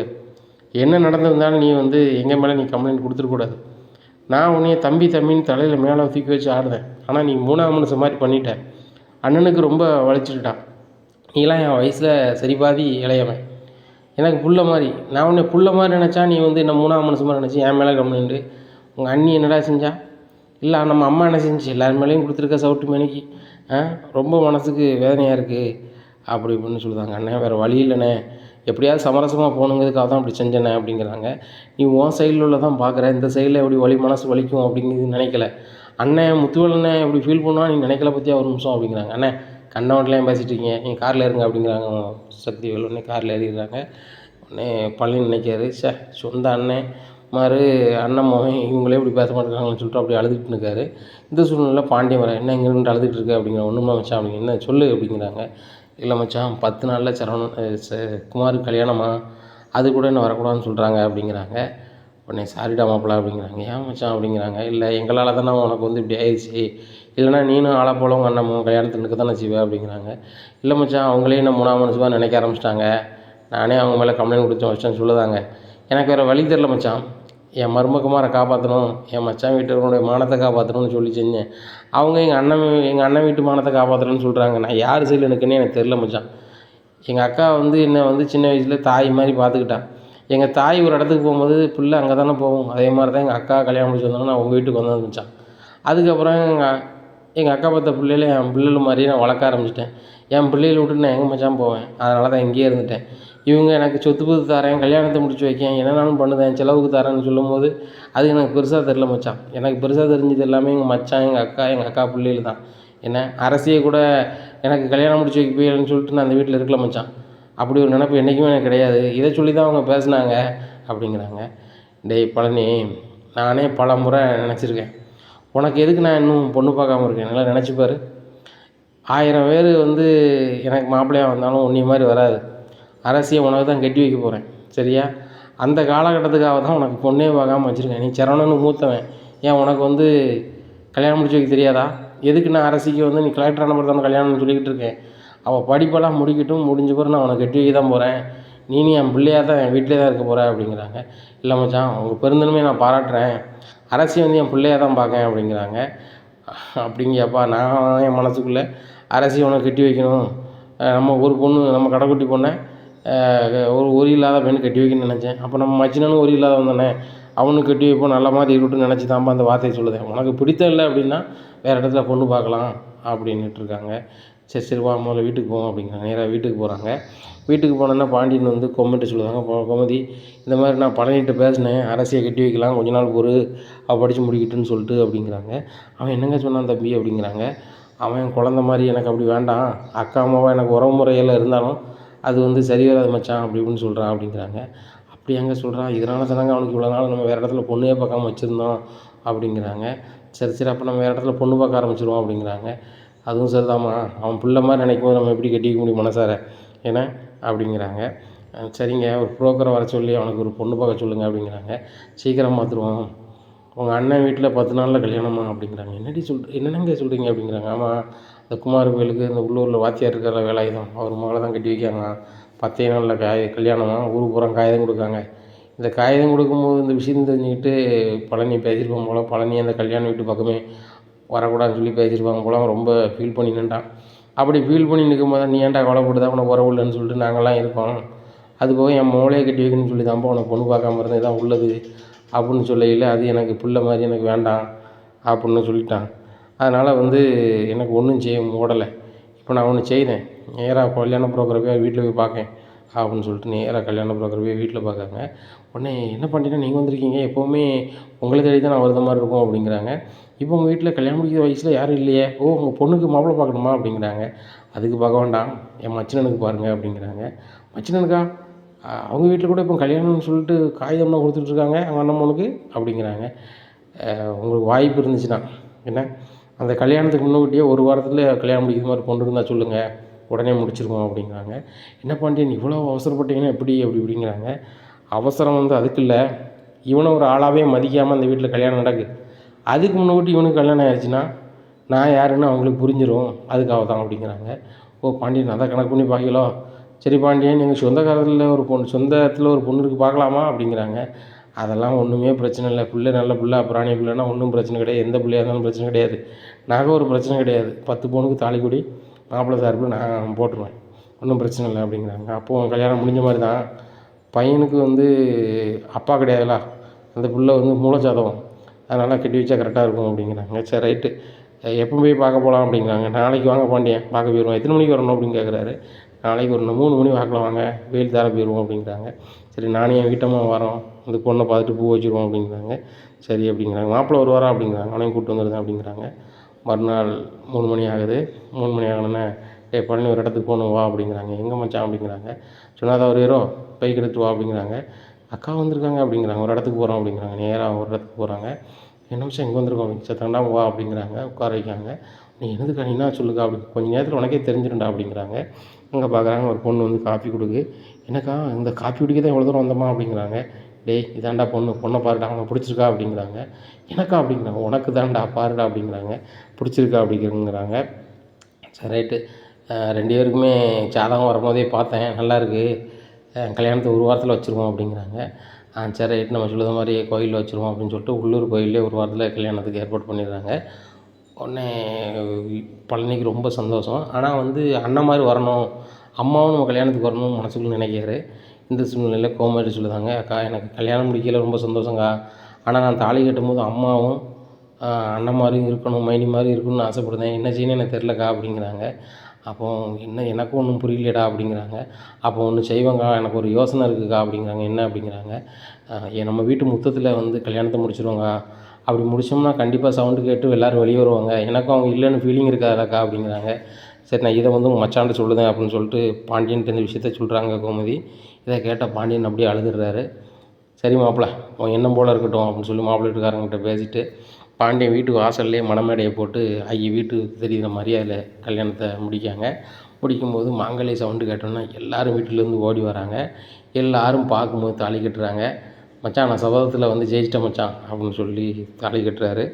என்ன நடந்திருந்தாலும் நீ வந்து எங்கள் மேலே நீ கம்ப்ளைண்ட் கொடுத்துருக்கூடாது. நான் உன்னைய தம்பின்னு தலையில் மேலே தூக்கி வச்சு ஆடுதேன், ஆனால் நீ 3ஆம் மனுஷன் மாதிரி பண்ணிட்டேன், அண்ணனுக்கு ரொம்ப வலிச்சுட்டான், நீலாம் என் வயசில் சரி பாதி இளையவன், எனக்கு புள்ள மாதிரி, நான் உன்னை புள்ள மாதிரி நினச்சா நீ வந்து என்ன 3ஆம் மனுஷன் மாதிரி நினச்சி என் மேலே கம்ப்ளைண்ட்டு. உங்கள் அண்ணி என்னடா செஞ்சா, இல்லை நம்ம அம்மா என்ன செஞ்சு எல்லார் மேலேயும் கொடுத்துருக்க சவுட்டு மேனிக்கு, ரொம்ப மனசுக்கு வேதனையாக இருக்குது அப்படி இப்படின்னு சொல்லுதாங்க. அண்ணன் வேறு வழி இல்லைண்ணே, எப்படியாவது சமரசமாக போகணுங்கிறதுக்காக தான் அப்படி செஞ்சேண்ணே அப்படிங்கிறாங்க. நீ உன் சைடில் உள்ள தான் பார்க்குற, இந்த சைடில் எப்படி மனசு வலிக்கும் அப்படிங்கிறது நினைக்கல, அண்ணன் முத்துவேல் அண்ணன் எப்படி ஃபீல் பண்ணுவா நீ நினைக்கல பற்றியா ஒரு நிமிஷம் அப்படிங்கிறாங்க. அண்ணன் கண்ணவன்ட்லேயும் பேசிகிட்டு இருக்கீங்க, நீங்கள் காரில் இருங்க அப்படிங்கிறாங்க சக்திவேல். உடனே காரில் ஏறிடுறாங்க. உடனே பழனி நினைக்காரு, சொந்த அண்ணன் மாதிரி அண்ணன் மகன் இவங்களே இப்படி பேச மாட்டேங்கிறாங்கன்னு சொல்லிட்டு அப்படி அழுதுகிட்டு இருக்காரு. இந்த சூழ்நிலை பாண்டியன் வர, என்ன இங்கே நின்று அழுதுகிட்டு இருக்கு அப்படிங்கிற, ஒன்றுமே மச்சான் அப்படிங்க, என்ன சொல்லு அப்படிங்கிறாங்க. இல்லை மச்சான் 10 நாளில் குமாருக்கு கல்யாணமா, அது கூட என்ன வரக்கூடாதுன்னு சொல்கிறாங்க அப்படிங்கிறாங்க. உடனே சாரிடா மாப்பிள்ள அப்படிங்கிறாங்க. ஏன் மச்சான் அப்படிங்கிறாங்க. இல்லை எங்களால் தானே உனக்கு வந்து இப்படி ஆயிடுச்சு, இல்லைனா நீனும் ஆளை போல உங்கள் அண்ணன் கல்யாணத்துக்கு நிற்க தானே செய்வேன் அப்படிங்கிறாங்க. இல்லை மச்சான் அவங்களே என்ன 3ஆம் மனுஷமாக நினைக்க ஆரம்பிச்சிட்டாங்க, நானே அவங்க மேலே கம்ப்ளைண்ட் கொடுத்து வச்சேன்னு சொல்லுதாங்க, எனக்கு வேறு வழி தெரில மச்சான், என் மருமகுமாரை காப்பாற்றணும், என் மச்சான் வீட்டுடைய மானத்தை காப்பாற்றணும்னு சொல்லி செஞ்சேன், அவங்க எங்கள் அண்ணன் வீட்டு மானத்தை காப்பாற்றணும்னு சொல்கிறாங்க, நான் யார் சைடில் எனக்குன்னே எனக்கு தெரில மச்சான். எங்கள் அக்கா வந்து என்னை வந்து சின்ன வயசில் தாய் மாதிரி பார்த்துக்கிட்டான், எங்கள் தாய் ஒரு இடத்துக்கு போகும்போது பிள்ளை அங்கே தானே போகும், அதே மாதிரி தான் எங்கள் அக்கா கல்யாணம் முடிச்சு வந்தாலும் நான் உங்கள் வீட்டுக்கு வந்தேன் மச்சான். அதுக்கப்புறம் எங்கள் அக்கா பார்த்த பிள்ளைகளை என் பிள்ளைகள் மாதிரியே நான் வளர்க்க ஆரம்பிச்சிட்டேன், என் பிள்ளைகளை விட்டு நான் எங்கே மச்சான் போவேன், அதனால தான் இங்கேயே இருந்துட்டேன். இவங்க எனக்கு சொத்து பத்து தரேன், கல்யாணத்தை முடிச்சு வைக்கேன், என்னென்னாலும் பண்ணுதேன், செலவுக்கு தரேன்னு சொல்லும்போது அது எனக்கு பெருசாக தெரில மச்சான். எனக்கு பெருசாக தெரிஞ்சது எல்லாமே எங்கள் மச்சான், எங்கள் அக்கா பிள்ளைகள் தான். என்ன அரசியை கூட எனக்கு கல்யாணம் முடிச்சு வைக்க போயிடலன்னு சொல்லிட்டு நான் அந்த வீட்டில் இருக்கல மச்சான், அப்படி ஒரு நினப்பு என்றைக்குமே எனக்கு கிடையாது, இதை சொல்லி தான் அவங்க பேசுனாங்க அப்படிங்கிறாங்க. டேய் பழனி, நானே பல முறை நினச்சிருக்கேன், உனக்கு எதுக்கு நான் இன்னும் பொண்ணு பார்க்காம இருக்கேன், நல்லா நினச்சிப்பார், 1000 பேர் வந்து எனக்கு மாப்பிள்ளையாக வந்தாலும் உன்னை மாதிரி வராது, அரசியை உனக்கு தான் கட்டி வைக்க போகிறேன், சரியா, அந்த காலகட்டத்துக்காக தான் உனக்கு பொண்ணே பார்க்காம வச்சுருக்கேன், நீ சரவணன்னு மூத்தவன், ஏன் உனக்கு வந்து கல்யாணம் முடிச்சு வைக்க தெரியாதா, எதுக்கு நான் அரசிக்கு வந்து நீ கலெக்டர் ஆன பிறகு தான் கல்யாணம்னு சொல்லிக்கிட்டு இருக்கேன், அவள் படிப்பெல்லாம் முடிக்கட்டும், முடிஞ்ச பிறகு நான் உனக்கு கட்டி வைக்க தான் போகிறேன், நீ என் பிள்ளையாக தான் என் வீட்டிலே தான் இருக்க போகிற அப்படிங்கிறாங்க. இல்லை மச்சான் உங்கள் பெருந்தன்மை நான் பாராட்டுறேன், அரசியை வந்து என் பிள்ளையாக தான் பார்க்கேன் அப்படிங்கிறாங்க. அப்படிங்கப்பா, நான் என் மனசுக்குள்ளே அரசியை உனக்கு கட்டி வைக்கணும், நம்ம ஒரு பொண்ணு நம்ம கடைக்குட்டி பொண்ணை ஒரு இல்லாத பெண்ணு கட்டி வைக்கணும்னு நினச்சேன், அப்போ நம்ம மச்சினனும் ஒரு இல்லாதவன் தானே, அவனுக்கு கட்டி வைப்போம் நல்ல மாதிரி இருக்கட்டும்னு நினச்சி தான்ப்பா அந்த வார்த்தையை சொல்லுதேன், உனக்கு பிடித்தம் இல்லை அப்படின்னா வேறு இடத்துல பொண்ணு பார்க்கலாம் அப்படின்னுட்டுருக்காங்க. சரி வா முதல்ல வீட்டுக்கு போவோம் அப்படிங்கிறாங்க. நேராக வீட்டுக்கு போகிறாங்க. வீட்டுக்கு போனோன்னா பாண்டியன் வந்து கொம்மிட்டு சொல்லுவாங்க, கோமதி இந்த மாதிரி நான் பழனிகிட்ட பேசினேன், அரசியை கட்டி வைக்கலாம் கொஞ்ச நாள் ஒரு அவள் படித்து முடிக்கட்டுன்னு சொல்லிட்டு அப்படிங்கிறாங்க. அவன் என்னங்க சொன்னான் தம்பி அப்படிங்கிறாங்க. அவன் குழந்த மாதிரி எனக்கு அப்படி வேண்டாம், அக்கா அம்மாவாக எனக்கு உறவு முறையில் இருந்தாலும் அது வந்து சரி வராது மச்சான் அப்படி இப்படின்னு சொல்கிறான் அப்படிங்கிறாங்க. அப்படி எங்கே சொல்கிறான், இதனால தானங்க அவனுக்கு இவ்வளோ நாள் நம்ம வேறு இடத்துல பொண்ணே பார்க்காம வச்சுருந்தோம் அப்படிங்கிறாங்க. சரி அப்போ நம்ம வேறு இடத்துல பொண்ணு பார்க்க ஆரம்பிச்சிடுவோம் அப்படிங்கிறாங்க. அதுவும் சரிதாம்மா, அவன் பிள்ளை மாதிரி நினைக்கும் போது நம்ம எப்படி கட்டி வைக்க முடியும் மனசார, ஏன்னா அப்படிங்கிறாங்க. சரிங்க, ஒரு புரோக்கரை வர சொல்லி அவனுக்கு ஒரு பொண்ணு பார்க்க சொல்லுங்கள் அப்படிங்கிறாங்க. சீக்கிரம் பார்த்துருவோம், உங்கள் அண்ணன் வீட்டில் 10 நாளில் கல்யாணமா அப்படிங்கிறாங்க. என்னங்க சொல்கிறீங்க அப்படிங்கிறாங்க. ஆமாம், இந்த குமார் கோயிலுக்கு இந்த உள்ளூரில் வாத்தியார் இருக்கிற வேலாயுதம் அவர் மகளை தான் கட்டி வைக்காங்க. 10 நாளில் கல்யாணமா, ஊருக்கு பூரா காகிதம் கொடுக்காங்க. இந்த காகிதம் கொடுக்கும்போது இந்த விஷயம் தெரிஞ்சுக்கிட்டு பழனி பேசியிருப்பாங்க போல். பழனி அந்த கல்யாண வீட்டு பக்கமே வரக்கூடாதுன்னு சொல்லி பேசியிருப்பாங்க போல். ரொம்ப ஃபீல் பண்ணி நின்றான். அப்படி ஃபீல் பண்ணி நிற்கும்போது நீ ஏன்டா கவலைப்படுதா, உனக்கு உறவு இல்லைன்னு சொல்லிட்டு நாங்கள்லாம் இருக்கோம், அதுபோக என் மோளையே கட்டி வைக்கணும்னு சொல்லி தான்ப்பா உனக்கு பொண்ணு பார்க்காம இருந்தது இதான் உள்ளது அப்படின்னு சொல்லையில், அது எனக்கு பிள்ளை மாதிரி எனக்கு வேண்டாம் அப்படின்னு சொல்லிட்டான். அதனால் எனக்கு ஒன்றும் செய்ய ஓடலை. இப்போ நான் ஒன்று செய்கிறேன், நேராக கல்யாண புரோக்கரை போய் வீட்டில் போய் பார்க்கேன் அப்படின்னு சொல்லிட்டு நேராக கல்யாண புரோக்கரை போய் வீட்டில் பார்க்காங்க. உடனே என்ன பண்ணிட்டீங்கன்னா நீங்கள் வந்திருக்கீங்க, எப்போவுமே உங்களை தேடி தான் நான் வருத மாதிரி இருக்கும் அப்படிங்கிறாங்க. இப்போ உங்கள் வீட்டில் கல்யாணம் முடிக்கிற வயசில் யாரும் இல்லையே, ஓ உங்கள் பொண்ணுக்கு மாப்பிள்ளை பார்க்கணுமா அப்படிங்கிறாங்க. அதுக்கு பார்க்க வேண்டாம், என் மச்சினனுக்கு பாருங்கள் அப்படிங்கிறாங்க. மச்சினனுக்கா, அவங்க வீட்டில் கூட இப்போ கல்யாணம்னு சொல்லிட்டு காகிதம்லாம் கொடுத்துட்ருக்காங்க அவங்க அண்ணன் பொண்ணுக்கு அப்படிங்கிறாங்க. உங்களுக்கு வாய்ப்பு இருந்துச்சுன்னா என்ன, அந்த கல்யாணத்துக்கு முன்னாடியே ஒரு வாரத்தில் கல்யாணம் முடிக்கிற மாதிரி கொண்டு இருந்தால் சொல்லுங்கள், உடனே முடிச்சிருக்கோம் அப்படிங்கிறாங்க. என்ன பாண்டியன் இவ்வளோ அவசரப்பட்டீங்கன்னா எப்படி அப்படிங்கிறாங்க. அவசரம் அதுக்கு இல்லை, இவனை ஒரு ஆளாகவே மதிக்காமல் அந்த வீட்டில் கல்யாணம் நடக்குது. அதுக்கு முன்னாடி இவனுக்கு கல்யாணம் ஆயிடுச்சுன்னா நான் யாருன்னு அவங்களுக்கு புரிஞ்சிடும், அதுக்காக தான் அப்படிங்கிறாங்க. ஓ பாண்டியன் அதான் கணக்கு பண்ணி பார்க்கலோ, சரி பாண்டியன் எங்கள் சொந்தக்காரத்தில் ஒரு சொந்தத்தில் ஒரு பொண்ணு இருக்குது பார்க்கலாமா அப்படிங்கிறாங்க. அதெல்லாம் ஒன்றுமே பிரச்சனை இல்லை, பிள்ளை நல்ல பிள்ளை அப்புறாணிய பிள்ளைன்னா ஒன்றும் பிரச்சனை கிடையாது, எந்த பிள்ளையாக இருந்தாலும் பிரச்சனை கிடையாது, நகை ஒரு பிரச்சனை கிடையாது, 10 பவுனுக்கு தாலிக்கூடி மாப்பிள்ளை சார்பில் நான் போட்டுருவேன், ஒன்றும் பிரச்சனை இல்லை அப்படிங்கிறாங்க. அப்போது கல்யாணம் முடிஞ்ச மாதிரி தான். பையனுக்கு அப்பா கிடையாதுல, அந்த பிள்ளை மூலஜாதகம், அதனால் கட்டி வச்சா கரெக்டாக இருக்கும் அப்படிங்கிறாங்க. சரி ரைட்டு, எப்போ போய் பார்க்க போகலாம் அப்படிங்கிறாங்க. நாளைக்கு வாங்க பாண்டியன் பார்க்க போயிடுவோம், எத்தனை மணிக்கு வரணும் அப்படின்னு கேட்குறாரு. நாளைக்கு ஒரு 3 மணி வாக்கில் வாங்க, வெயில் தார போயிடுவோம் அப்படிங்கிறாங்க. சரி நானும் என் வீட்டம்மா வரோம், இந்த பொண்ணை பார்த்துட்டு பூ வச்சுருவோம் அப்படிங்கிறாங்க. சரி அப்படிங்கிறாங்க. மாப்பிள்ளை வருவாரா அப்படிங்கிறாங்க. அவனையும் கூப்பிட்டு வந்துடுறேன் அப்படிங்கிறாங்க. மறுநாள் 3 மணி ஆகுது. 3 மணி ஆகணுன்னே பழனி ஒரு இடத்துக்கு போகணும் வா அப்படிங்கிறாங்க. எங்கே மச்சான் அப்படிங்கிறாங்க. சொன்னாதான் ஒரு ஹீரோ பைக் எடுத்துட்டு வா அப்படிங்கிறாங்க. அக்கா வந்திருக்காங்க அப்படிங்கிறாங்க. ஒரு இடத்துக்கு போகிறோம் அப்படிங்கிறாங்க. நேராக ஒரு இடத்துக்கு போகிறாங்க. என்ன விஷயம் இங்கே வந்திருக்கோம், சத்தண்டா வா அப்படிங்கிறாங்க. உட்கார வைக்காங்க. நீ என்னதுக்கா, நீ என்ன சொல்லுக்கா அப்படி, கொஞ்சம் நேரத்தில் உனக்கே தெரிஞ்சிடும்டா அப்படிங்கிறாங்க. அங்கே பார்க்குறாங்க, ஒரு பொண்ணு காஃபி கொடுக்கு. என்னக்கா இந்த காஃபி குடிக்க தான் இவ்வளோ தூரம் வந்தோமா அப்படிங்கிறாங்க. டேய் இதாண்டா பொண்ணை பாருடா, அவங்க பிடிச்சிருக்கா அப்படிங்கிறாங்க. எனக்கா அப்படிங்கிறாங்க. உனக்கு தான்டா பாருடா அப்படிங்கிறாங்க. பிடிச்சிருக்கா அப்படிங்கிறாங்க. சரி ரைட்டு, 2 பேருக்குமே ஜாதகம் வரும்போதே பார்த்தேன், நல்லாயிருக்கு, கல்யாணத்தை ஒரு வாரத்தில் வச்சுருவோம் அப்படிங்கிறாங்க. சரி ரைட்டு, நம்ம சொல்லுற மாதிரி கோயிலில் வச்சுருவோம் அப்படின்னு சொல்லிட்டு உள்ளூர் கோயிலே ஒரு வாரத்தில் கல்யாணத்துக்கு ஏற்பாடு பண்ணிடுறாங்க. உடனே பழனிக்கு ரொம்ப சந்தோஷம். ஆனால் அண்ணன் மாதிரி வரணும், அம்மாவும் நம்ம கல்யாணத்துக்கு வரணும்னு மனசுக்குள்ளே நினைக்கிறாரு. இந்த சூழ்நிலையில் கோமாரி சொல்லுதாங்க, அக்கா எனக்கு கல்யாணம் முடிக்கல ரொம்ப சந்தோஷங்க்கா, ஆனால் நான் தாலி கட்டும்போது அம்மாவும் அண்ணன் மாதிரியும் இருக்கணும், மைனி மாதிரி இருக்கணும்னு ஆசைப்படுதேன், என்ன செய்யணும் எனக்கு தெரிலக்கா அப்படிங்கிறாங்க. அப்போ என்ன எனக்கும் ஒன்றும் புரியலடா அப்படிங்கிறாங்க. அப்போ ஒன்று செய்வேங்க்கா, எனக்கு ஒரு யோசனை இருக்குக்கா அப்படிங்கிறாங்க. என்ன அப்படிங்கிறாங்க. நம்ம வீட்டு முத்தத்தில் கல்யாணத்தை முடிச்சிடுவோங்க, அப்படி முடித்தோம்னா கண்டிப்பாக சவுண்டு கேட்டு எல்லோரும் வெளியே வருவாங்க, எனக்கும் அவங்க இல்லைன்னு ஃபீலிங் இருக்காதுலக்கா அப்படிங்கிறாங்க. சரி நான் இதை உங்கள் மச்சான்ட்டு சொல்லுதேன் அப்படின்னு சொல்லிட்டு பாண்டியன்ட்டு இந்த விஷயத்த சொல்கிறாங்க கோமதி. இதை கேட்ட பாண்டியன் அப்படியே அழுதுடுறாரு. சரி மாப்பிள்ளை உன் எண்ணம் போல் இருக்கட்டும் அப்படின்னு சொல்லி மாப்பிள்ளை வீட்டுக்காரங்கிட்ட பேசிட்டு பாண்டியன் வீட்டு வாசல்லே மணமேடையை போட்டு வீட்டுக்கு தெரிகிற மரியாதையில் கல்யாணத்தை முடிக்காங்க. முடிக்கும்போது மாங்கல்ய சவுண்டு கேட்டோன்னா எல்லோரும் வீட்டிலேருந்து ஓடி வராங்க. எல்லோரும் பார்க்கும்போது தாலி கட்டுறாங்க. மச்சான் நான் சபதத்தில் ஜெயிச்சிட்டேன் மச்சான் அப்படின்னு சொல்லி தாலி கட்டுறாரு.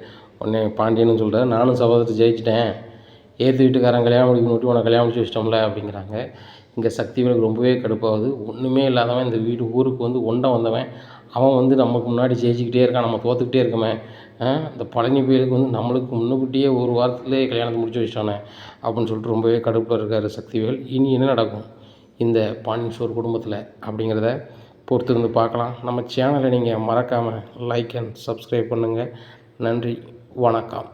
உடனே பாண்டியனும் சொல்கிறாரு, நானும் சபதத்தை ஜெயிச்சிட்டேன், ஏற்று வீட்டுக்காரன் கல்யாணம் முடிக்க மட்டும் உனக்கு கல்யாணம் முடிச்சு வச்சிட்டோம்ல அப்படிங்கிறாங்க. இங்கே சக்திவேலுக்கு ரொம்பவே கடுப்பாகுது. ஒன்றுமே இல்லாதவன் இந்த ஊருக்கு ஒண்டை வந்தவன், அவன் நமக்கு முன்னாடி ஜெயிச்சிக்கிட்டே இருக்கான், நம்ம தோற்றுக்கிட்டே இருக்கமே, இந்த பழனி கோயிலுக்கு நம்மளுக்கு முன்னுக்கூட்டியே ஒரு வாரத்துலேயே கல்யாணத்தை முடிச்சு வச்சிட்டானே அப்படின்னு சொல்லிட்டு ரொம்பவே கடுப்பில் இருக்கார் சக்திவேல். இனி என்ன நடக்கும் இந்த பாண்டியன் ஸ்டோர் குடும்பத்தில் அப்படிங்கிறத பொறுத்திருந்து பார்க்கலாம். நம்ம சேனலை நீங்கள் மறக்காமல் லைக் அண்ட் சப்ஸ்கிரைப் பண்ணுங்கள். நன்றி, வணக்கம்.